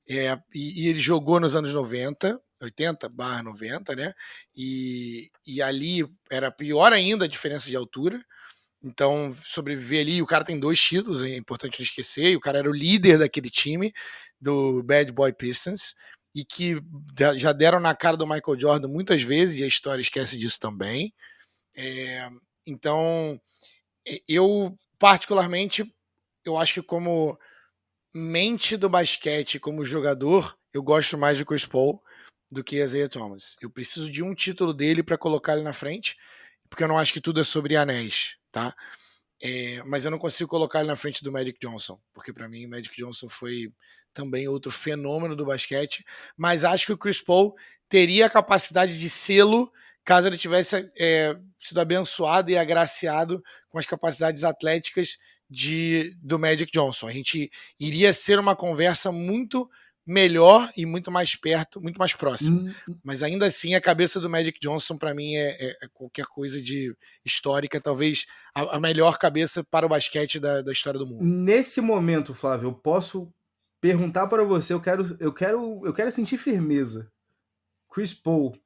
e ele jogou nos anos 90, 80/90, né? E ali era pior ainda a diferença de altura. Então, sobreviver ali, o cara tem 2 títulos, é importante não esquecer, e o cara era o líder daquele time, do Bad Boy Pistons, e que já deram na cara do Michael Jordan muitas vezes, e a história esquece disso também. Então, eu particularmente, eu acho que como mente do basquete, como jogador, eu gosto mais de Chris Paul do que Isaiah Thomas. Eu preciso de um título dele para colocar ele na frente, porque eu não acho que tudo é sobre anéis, tá? Mas eu não consigo colocar ele na frente do Magic Johnson, porque para mim o Magic Johnson foi também outro fenômeno do basquete, mas acho que o Chris Paul teria a capacidade de sê-lo caso ele tivesse sido abençoado e agraciado com as capacidades atléticas do Magic Johnson. A gente iria ser uma conversa muito melhor e muito mais perto, muito mais próximo. Mas ainda assim, a cabeça do Magic Johnson, para mim, é qualquer coisa de histórica, talvez a melhor cabeça para o basquete da história do mundo. Nesse momento, Flávio, eu posso perguntar para você, eu quero sentir firmeza. Chris Paul,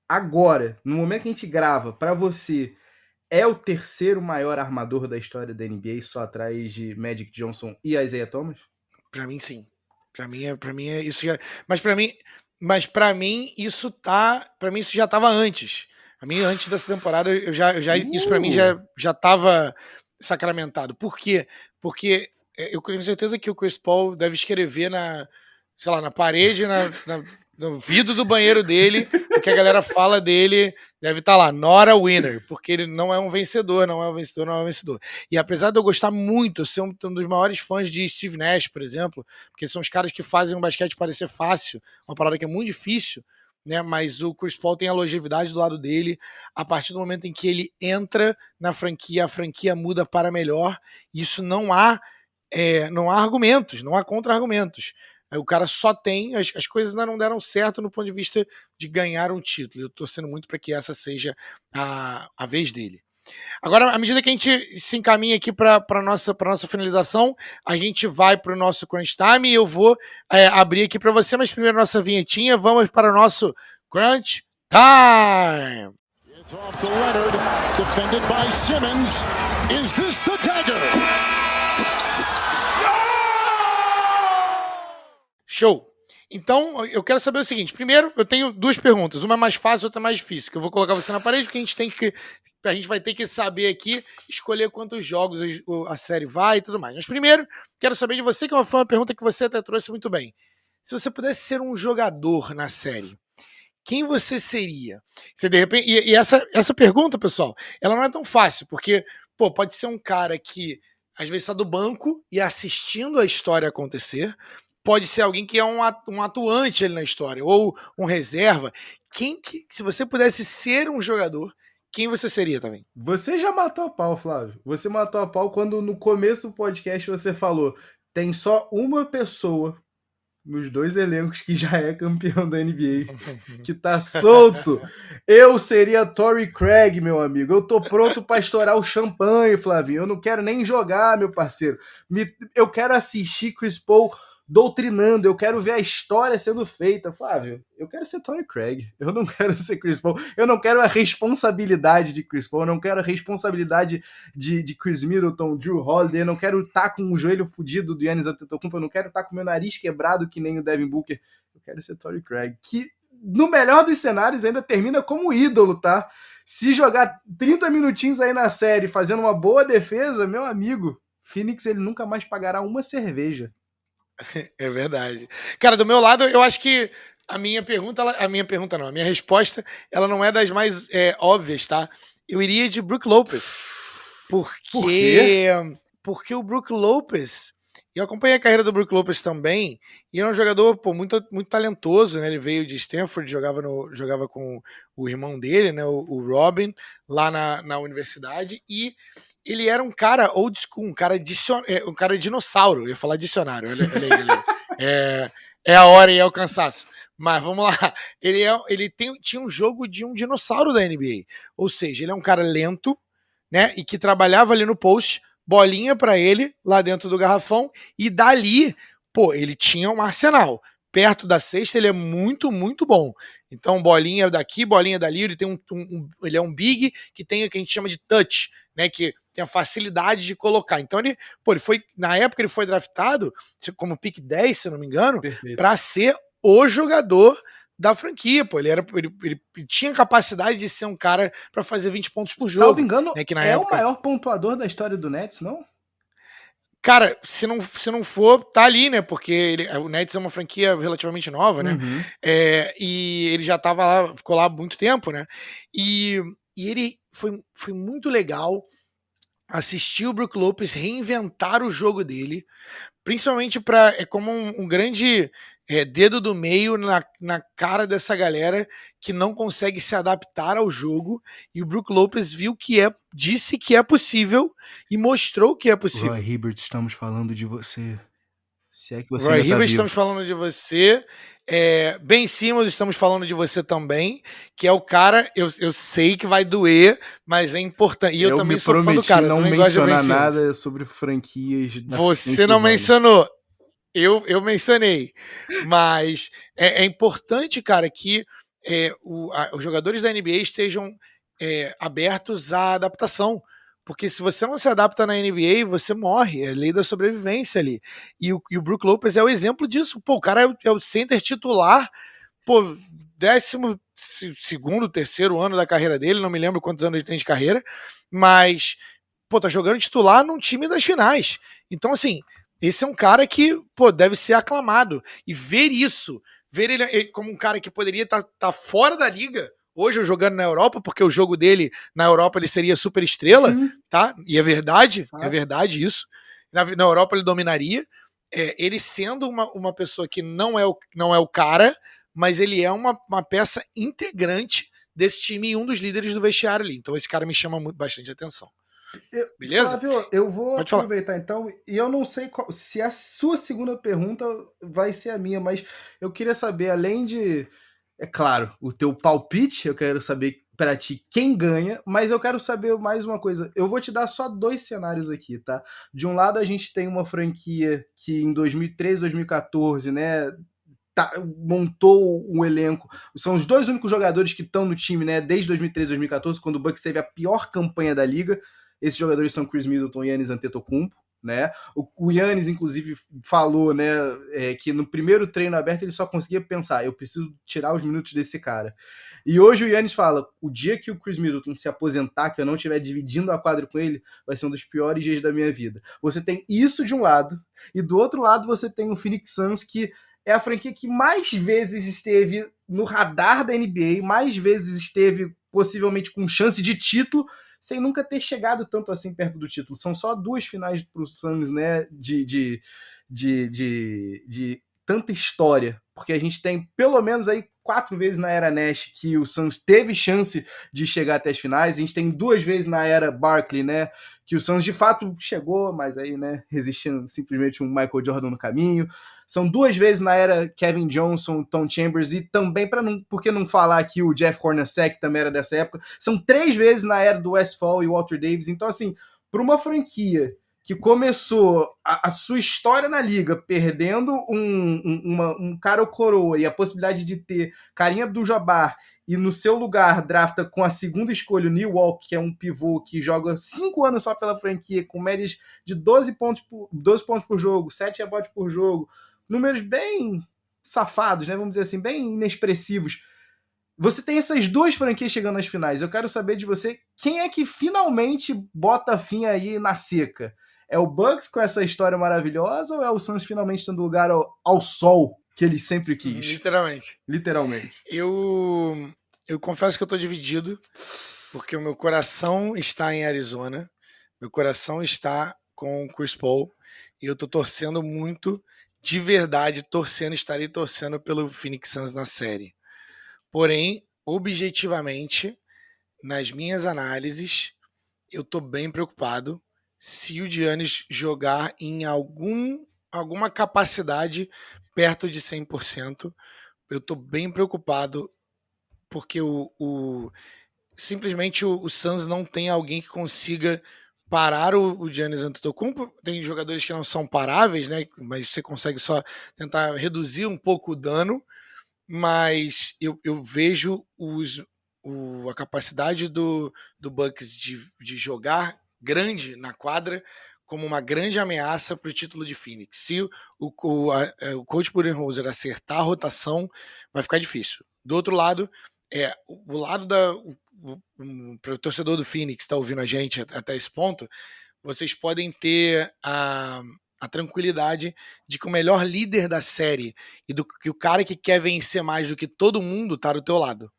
agora, no momento que a gente grava, para você, é o terceiro maior armador da história da NBA, só atrás de Magic Johnson e Isaiah Thomas? Para mim, sim. Para mim é isso. Mas para mim isso já estava antes. A mim antes dessa temporada isso para mim já estava sacramentado. Por quê? Porque eu tenho certeza que o Chris Paul deve escrever na parede, no vidro do banheiro dele, o que a galera fala dele deve estar lá, not a winner, porque ele não é um vencedor, não é um vencedor. E apesar de eu gostar muito, ser um dos maiores fãs de Steve Nash, por exemplo, porque são os caras que fazem o basquete parecer fácil, uma parada que é muito difícil, né? Mas o Chris Paul tem a longevidade do lado dele. A partir do momento em que ele entra na franquia, a franquia muda para melhor. Isso não há argumentos, não há contra-argumentos. O cara só tem, as coisas ainda não deram certo no ponto de vista de ganhar um título. Eu estou torcendo muito para que essa seja a vez dele. Agora, à medida que a gente se encaminha aqui para a nossa finalização, a gente vai para o nosso Crunch Time e eu vou abrir aqui para você, mas primeiro nossa vinhetinha, vamos para o nosso Crunch Time! It's off to Leonard, defended by Simmons. Is this the dagger? Show! Então, eu quero saber o seguinte. Primeiro, eu tenho 2 perguntas. Uma é mais fácil, outra é mais difícil. Que eu vou colocar você na parede, porque a gente vai ter que saber aqui, escolher quantos jogos a série vai e tudo mais. Mas primeiro, quero saber de você, que foi uma pergunta que você até trouxe muito bem. Se você pudesse ser um jogador na série, quem você seria? Você, de repente, e essa pergunta, pessoal, ela não é tão fácil, porque pode ser um cara que às vezes está do banco e assistindo a história acontecer. Pode ser alguém que é um atuante ali na história, ou um reserva. Se você pudesse ser um jogador, quem você seria também? Você já matou a pau, Flávio. Você matou a pau quando no começo do podcast você falou: tem só uma pessoa nos 2 elencos que já é campeão da NBA, que tá solto. Eu seria Torrey Craig, meu amigo. Eu tô pronto para estourar o champanhe, Flavinho. Eu não quero nem jogar, meu parceiro. Eu quero assistir Chris Paul doutrinando, eu quero ver a história sendo feita. Flávio, eu quero ser Torrey Craig, eu não quero ser Chris Paul, eu não quero a responsabilidade de Chris Paul, eu não quero a responsabilidade de Chris Middleton, Drew Holiday, eu não quero estar com o joelho fudido do Giannis Antetokounmpo, eu não quero estar com o meu nariz quebrado que nem o Devin Booker, eu quero ser Torrey Craig, que no melhor dos cenários ainda termina como ídolo, tá? Se jogar 30 minutinhos aí na série fazendo uma boa defesa, meu amigo, Phoenix ele nunca mais pagará uma cerveja. É verdade. Cara, do meu lado, eu acho que a minha resposta, ela não é das mais óbvias, tá? Eu iria de Brook Lopez. Por quê? Porque o Brook Lopez, eu acompanhei a carreira do Brook Lopez também, e era um jogador muito, muito talentoso, né? Ele veio de Stanford, jogava com o irmão dele, né? O Robin, lá na universidade, e ele era um cara old school, um cara dinossauro. Eu ia falar dicionário, olha aí. É a hora e é o cansaço. Mas vamos lá. Tinha um jogo de um dinossauro da NBA. Ou seja, ele é um cara lento, né? E que trabalhava ali no post, bolinha pra ele lá dentro do garrafão, e dali, pô, ele tinha um arsenal. Perto da cesta, ele é muito, muito bom. Então, bolinha daqui, bolinha dali, ele tem ele é um big que tem o que a gente chama de touch, né? Que tem a facilidade de colocar. Então, ele foi, na época, ele foi draftado como pick 10, se eu não me engano, Perfeito. para ser o jogador da franquia, pô. Ele tinha capacidade de ser um cara para fazer 20 pontos por jogo. Salvo engano, né, que na é época... o maior pontuador da história do Nets, não? Cara, se não for, tá ali, né? Porque o Nets é uma franquia relativamente nova, né? Uhum. E ele já tava lá, ficou lá há muito tempo, né? E ele foi muito legal assistir o Brook Lopez reinventar o jogo dele, principalmente como um grande dedo do meio na cara dessa galera que não consegue se adaptar ao jogo, e o Brook Lopez disse que é possível e mostrou que é possível. Roy Hibbert, estamos falando de você. Se é que você Roy ainda tá Hibbert, vivo. estamos falando de você. Ben Simmons, estamos falando de você também, que é o cara, eu sei que vai doer, mas é importante. E eu também sou fã do cara, não também gosto de Ben mencionar Simmons. nada sobre franquias da Você não Pensilvânia. mencionou. Eu mencionei. Mas é importante, cara, que os jogadores da NBA estejam abertos à adaptação. Porque se você não se adapta na NBA, você morre. É a lei da sobrevivência ali. E o Brook Lopez é o exemplo disso. Pô, o cara é o center titular, pô, 12º, terceiro ano da carreira dele, não me lembro quantos anos ele tem de carreira, mas, pô, tá jogando titular num time das finais. Então, assim, esse é um cara que, pô, deve ser aclamado. E ver ele como um cara que poderia estar fora da liga, hoje jogando na Europa, porque o jogo dele na Europa ele seria super estrela, tá? E é verdade isso. Na Europa ele dominaria. Ele sendo uma pessoa que não é o cara, mas ele é uma peça integrante desse time e um dos líderes do vestiário ali. Então esse cara me chama bastante atenção. Beleza? Flávio, eu vou Pode falar. aproveitar então, e eu não sei se a sua segunda pergunta vai ser a minha, mas eu queria saber, além de, é claro, o teu palpite, eu quero saber pra ti quem ganha, mas eu quero saber mais uma coisa. Eu vou te dar só 2 cenários aqui, tá? De um lado a gente tem uma franquia que em 2013, 2014, né, montou um elenco. São os 2 únicos jogadores que estão no time, né, desde 2013, 2014, quando o Bucks teve a pior campanha da liga. Esses jogadores são Chris Middleton e Giannis Antetokounmpo, né? O Giannis, inclusive, falou, né, que no primeiro treino aberto ele só conseguia pensar, eu preciso tirar os minutos desse cara. E hoje o Giannis fala, o dia que o Chris Middleton se aposentar, que eu não estiver dividindo a quadra com ele, vai ser um dos piores dias da minha vida. Você tem isso de um lado, e do outro lado você tem o Phoenix Suns, que é a franquia que mais vezes esteve no radar da NBA, mais vezes esteve possivelmente com chance de título, sem nunca ter chegado tanto assim perto do título. São só 2 finais para o Suns, né, de tanta história, porque a gente tem pelo menos aí 4 vezes na era Nash que o Suns teve chance de chegar até as finais, a gente tem 2 vezes na era Barkley, né, que o Suns de fato chegou, mas aí, né, resistindo simplesmente um Michael Jordan no caminho. São 2 vezes na era Kevin Johnson, Tom Chambers, e também, por que não falar que o Jeff Hornacek também era dessa época, são 3 vezes na era do Westphal e Walter Davis. Então, assim, para uma franquia que começou a sua história na liga perdendo um cara ou coroa e a possibilidade de ter Kareem Abdul-Jabbar e no seu lugar drafta com a segunda escolha o Neil Walk, que é um pivô que joga 5 anos só pela franquia, com médias de 12 pontos por jogo, 7 rebotes por jogo, números bem safados, né? Vamos dizer assim, bem inexpressivos. Você tem essas 2 franquias chegando nas finais. Eu quero saber de você, quem é que finalmente bota fim aí na seca? É o Bucks com essa história maravilhosa ou é o Suns finalmente dando lugar ao sol que ele sempre quis? Literalmente. Eu confesso que eu tô dividido, porque o meu coração está em Arizona, Meu coração está com o Chris Paul e eu tô torcendo muito, de verdade, estarei torcendo pelo Phoenix Suns na série. Porém, objetivamente, nas minhas análises, eu tô bem preocupado se o Giannis jogar em alguma capacidade perto de 100%. Eu tô bem preocupado porque simplesmente o Suns não tem alguém que consiga parar o Giannis Antetokounmpo. Tem jogadores que não são paráveis, né? Mas você consegue só tentar reduzir um pouco o dano. Mas eu vejo a capacidade do Bucks de jogar grande na quadra como uma grande ameaça para o título de Phoenix. Se o coach Budenholzer acertar a rotação, vai ficar difícil. Do outro lado, o lado para o torcedor do Phoenix que está ouvindo a gente até esse ponto, vocês podem ter a tranquilidade de que o melhor líder da série e que o cara que quer vencer mais do que todo mundo tá do teu lado,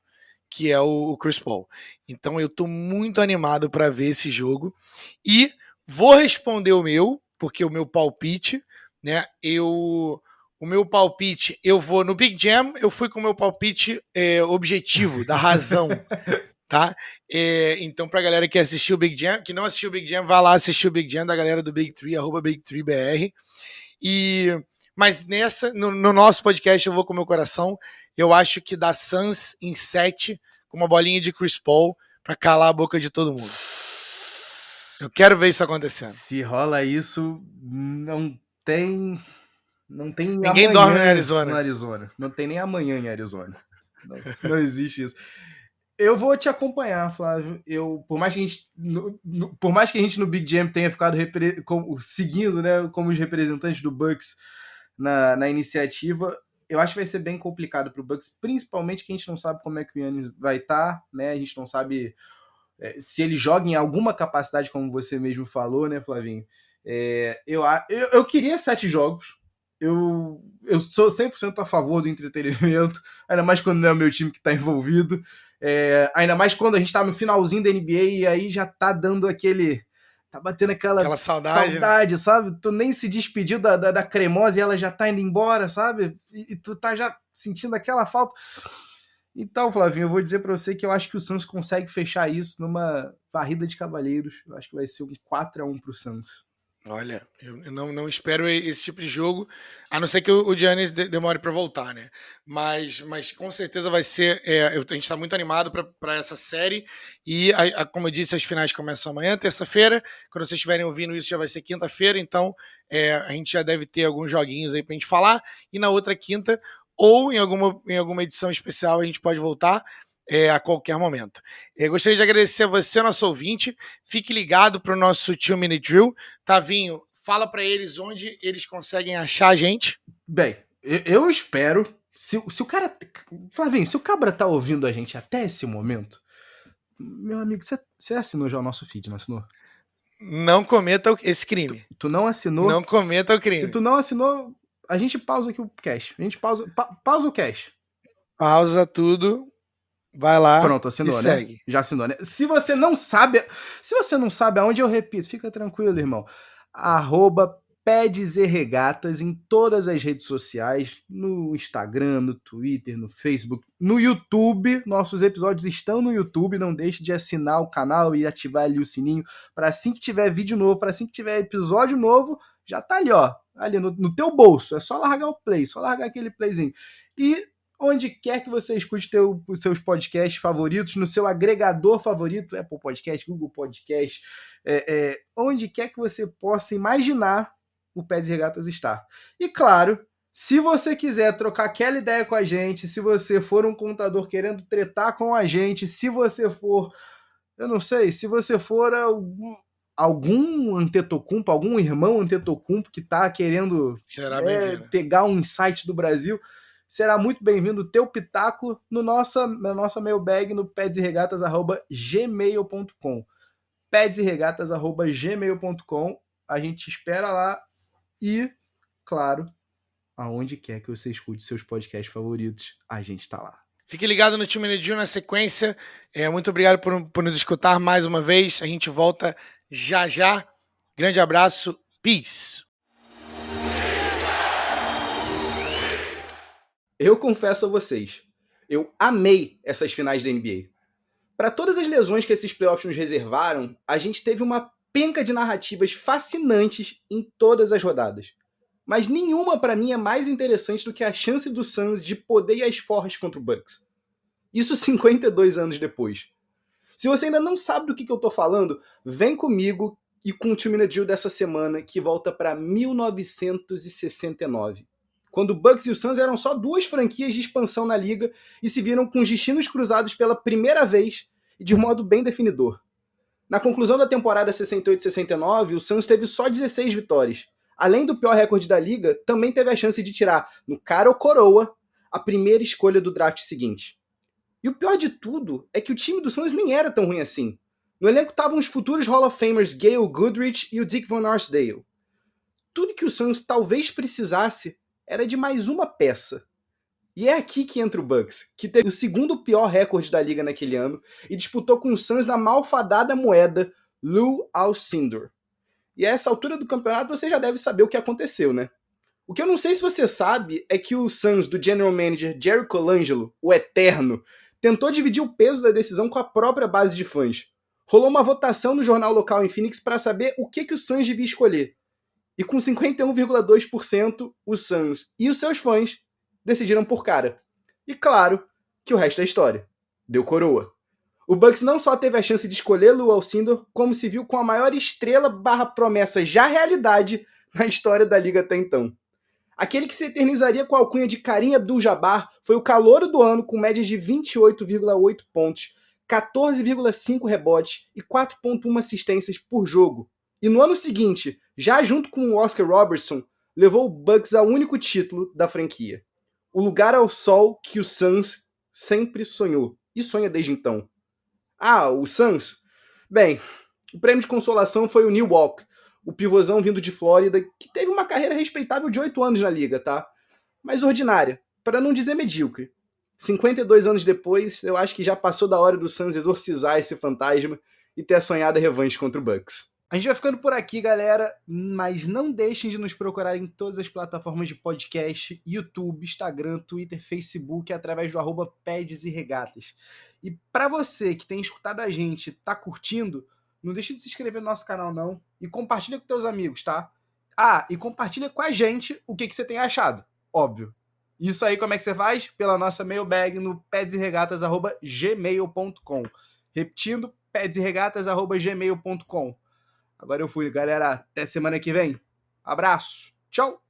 que é o Chris Paul. Então eu tô muito animado para ver esse jogo e vou responder porque o meu palpite, né? O meu palpite, eu vou no Big Jam, eu fui com o meu palpite objetivo, da razão. Tá? Então, pra galera que assistiu o Big Jam, que não assistiu o Big Jam, vá lá assistir o Big Jam da galera do Big Three, @Big3BR. Mas no nosso podcast, eu vou com o meu coração. Eu acho que dá Suns em 7, com uma bolinha de Chris Paul, pra calar a boca de todo mundo. Eu quero ver isso acontecendo. Se rola isso, não tem Ninguém amanhã dorme no Arizona. Não tem nem amanhã em Arizona. Não existe isso. Eu vou te acompanhar, Flávio. Por mais que a gente no Big Jam tenha ficado seguindo, né, como os representantes do Bucks na iniciativa, eu acho que vai ser bem complicado para o Bucks, principalmente que a gente não sabe como é que o Giannis vai estar, né? A gente não sabe se ele joga em alguma capacidade, como você mesmo falou, né, Flavinho? Eu queria 7 jogos. Eu sou 100% a favor do entretenimento, ainda mais quando não é o meu time que está envolvido, ainda mais quando a gente está no finalzinho da NBA e aí já tá dando tá batendo aquela saudade, né? Sabe? Tu nem se despediu da cremosa e ela já tá indo embora, sabe? E tu tá já sentindo aquela falta. Então, Flavinho, eu vou dizer pra você que eu acho que o Suns consegue fechar isso numa varrida de cavalheiros. Eu acho que vai ser um 4-1 pro Suns. Olha, eu não espero esse tipo de jogo, a não ser que o Giannis demore para voltar, né? Mas com certeza vai ser. A gente está muito animado para essa série. E, como eu disse, as finais começam amanhã, terça-feira. Quando vocês estiverem ouvindo isso, já vai ser quinta-feira. Então, a gente já deve ter alguns joguinhos aí para a gente falar. E na outra quinta, ou em alguma edição especial, a gente pode voltar. A qualquer momento. Gostaria de agradecer a você, nosso ouvinte. Fique ligado para o nosso 2-Minute Drill. Tavinho, fala para eles onde eles conseguem achar a gente. Bem, eu espero. Se o cara. Flavinho, se o Cabra tá ouvindo a gente até esse momento, meu amigo, você assinou já o nosso feed, não assinou? Não cometa esse crime. Tu não assinou? Não cometa o crime. Se tu não assinou, a gente pausa aqui o cash. A gente pausa o cash. Pausa tudo. Vai lá. Pronto, assinou, né? Segue. Já assinou, né? Se você não sabe aonde, eu repito, fica tranquilo, irmão. @PedsERegatas em todas as redes sociais, no Instagram, no Twitter, no Facebook, no YouTube. Nossos episódios estão no YouTube. Não deixe de assinar o canal e ativar ali o sininho para assim que tiver vídeo novo, para assim que tiver episódio novo, já tá ali, ó, ali no teu bolso. É só largar o play, só largar aquele playzinho. E onde quer que você escute os seus podcasts favoritos, no seu agregador favorito, Apple Podcast, Google Podcast, onde quer que você possa imaginar, o Peds Regatas está. E claro, se você quiser trocar aquela ideia com a gente, se você for um contador querendo tretar com a gente, se você for, eu não sei, se você for algum Antetokounmpo, algum irmão Antetokounmpo que está querendo pegar um insight do Brasil, será muito bem-vindo o teu pitaco na nossa mailbag no pedsregatas@gmail.com. pedsregatas@gmail.com. A gente te espera lá e, claro, aonde quer que você escute seus podcasts favoritos, a gente tá lá. Fique ligado no 2-Minute Drill na sequência. Muito obrigado por nos escutar mais uma vez. A gente volta já já. Grande abraço, peace. Eu confesso a vocês, eu amei essas finais da NBA. Para todas as lesões que esses playoffs nos reservaram, a gente teve uma penca de narrativas fascinantes em todas as rodadas. Mas nenhuma para mim é mais interessante do que a chance do Suns de poder ir às forras contra o Bucks. Isso 52 anos depois. Se você ainda não sabe do que eu tô falando, vem comigo e com o 2 Minute Drill dessa semana, que volta para 1969. Quando o Bucks e o Suns eram só duas franquias de expansão na liga e se viram com os destinos cruzados pela primeira vez e de um modo bem definidor. Na conclusão da temporada 68-69, o Suns teve só 16 vitórias. Além do pior recorde da liga, também teve a chance de tirar, no cara ou coroa, a primeira escolha do draft seguinte. E o pior de tudo é que o time do Suns nem era tão ruim assim. No elenco estavam os futuros Hall of Famers Gail Goodrich e o Dick Van Arsdale. Tudo que o Suns talvez precisasse era de mais uma peça. E é aqui que entra o Bucks, que teve o segundo pior recorde da liga naquele ano e disputou com o Suns na malfadada moeda Lou Alcindor. E a essa altura do campeonato você já deve saber o que aconteceu, né? O que eu não sei se você sabe é que o Suns do General Manager Jerry Colangelo, o Eterno, tentou dividir o peso da decisão com a própria base de fãs. Rolou uma votação no jornal local em Phoenix para saber o que o Suns devia escolher. E com 51,2%, o Suns e os seus fãs decidiram por cara. E claro que o resto é história. Deu coroa. O Bucks não só teve a chance de escolher Lou Alcindor, como se viu com a maior estrela / promessa já realidade na história da liga até então. Aquele que se eternizaria com a alcunha de Kareem Abdul-Jabbar foi o calouro do ano com médias de 28,8 pontos, 14,5 rebotes e 4,1 assistências por jogo. E no ano seguinte, já junto com o Oscar Robertson, levou o Bucks ao único título da franquia. O lugar ao sol que o Suns sempre sonhou, e sonha desde então. Ah, o Suns? Bem, o prêmio de consolação foi o Neil Walk, o pivôzão vindo de Flórida, que teve uma carreira respeitável de 8 anos na liga, tá? Mas ordinária, para não dizer medíocre. 52 anos depois, eu acho que já passou da hora do Suns exorcizar esse fantasma e ter a sonhada revanche contra o Bucks. A gente vai ficando por aqui, galera, mas não deixem de nos procurar em todas as plataformas de podcast, YouTube, Instagram, Twitter, Facebook, através do @Pads e Regatas. E para você que tem escutado a gente, tá curtindo, não deixe de se inscrever no nosso canal não e compartilha com teus amigos, tá? Ah, e compartilha com a gente o que você tem achado, óbvio. Isso aí como é que você faz? Pela nossa mailbag no padsregatas@gmail.com. Repetindo, padsregatas@gmail.com. Agora eu fui, galera. Até semana que vem. Abraço. Tchau.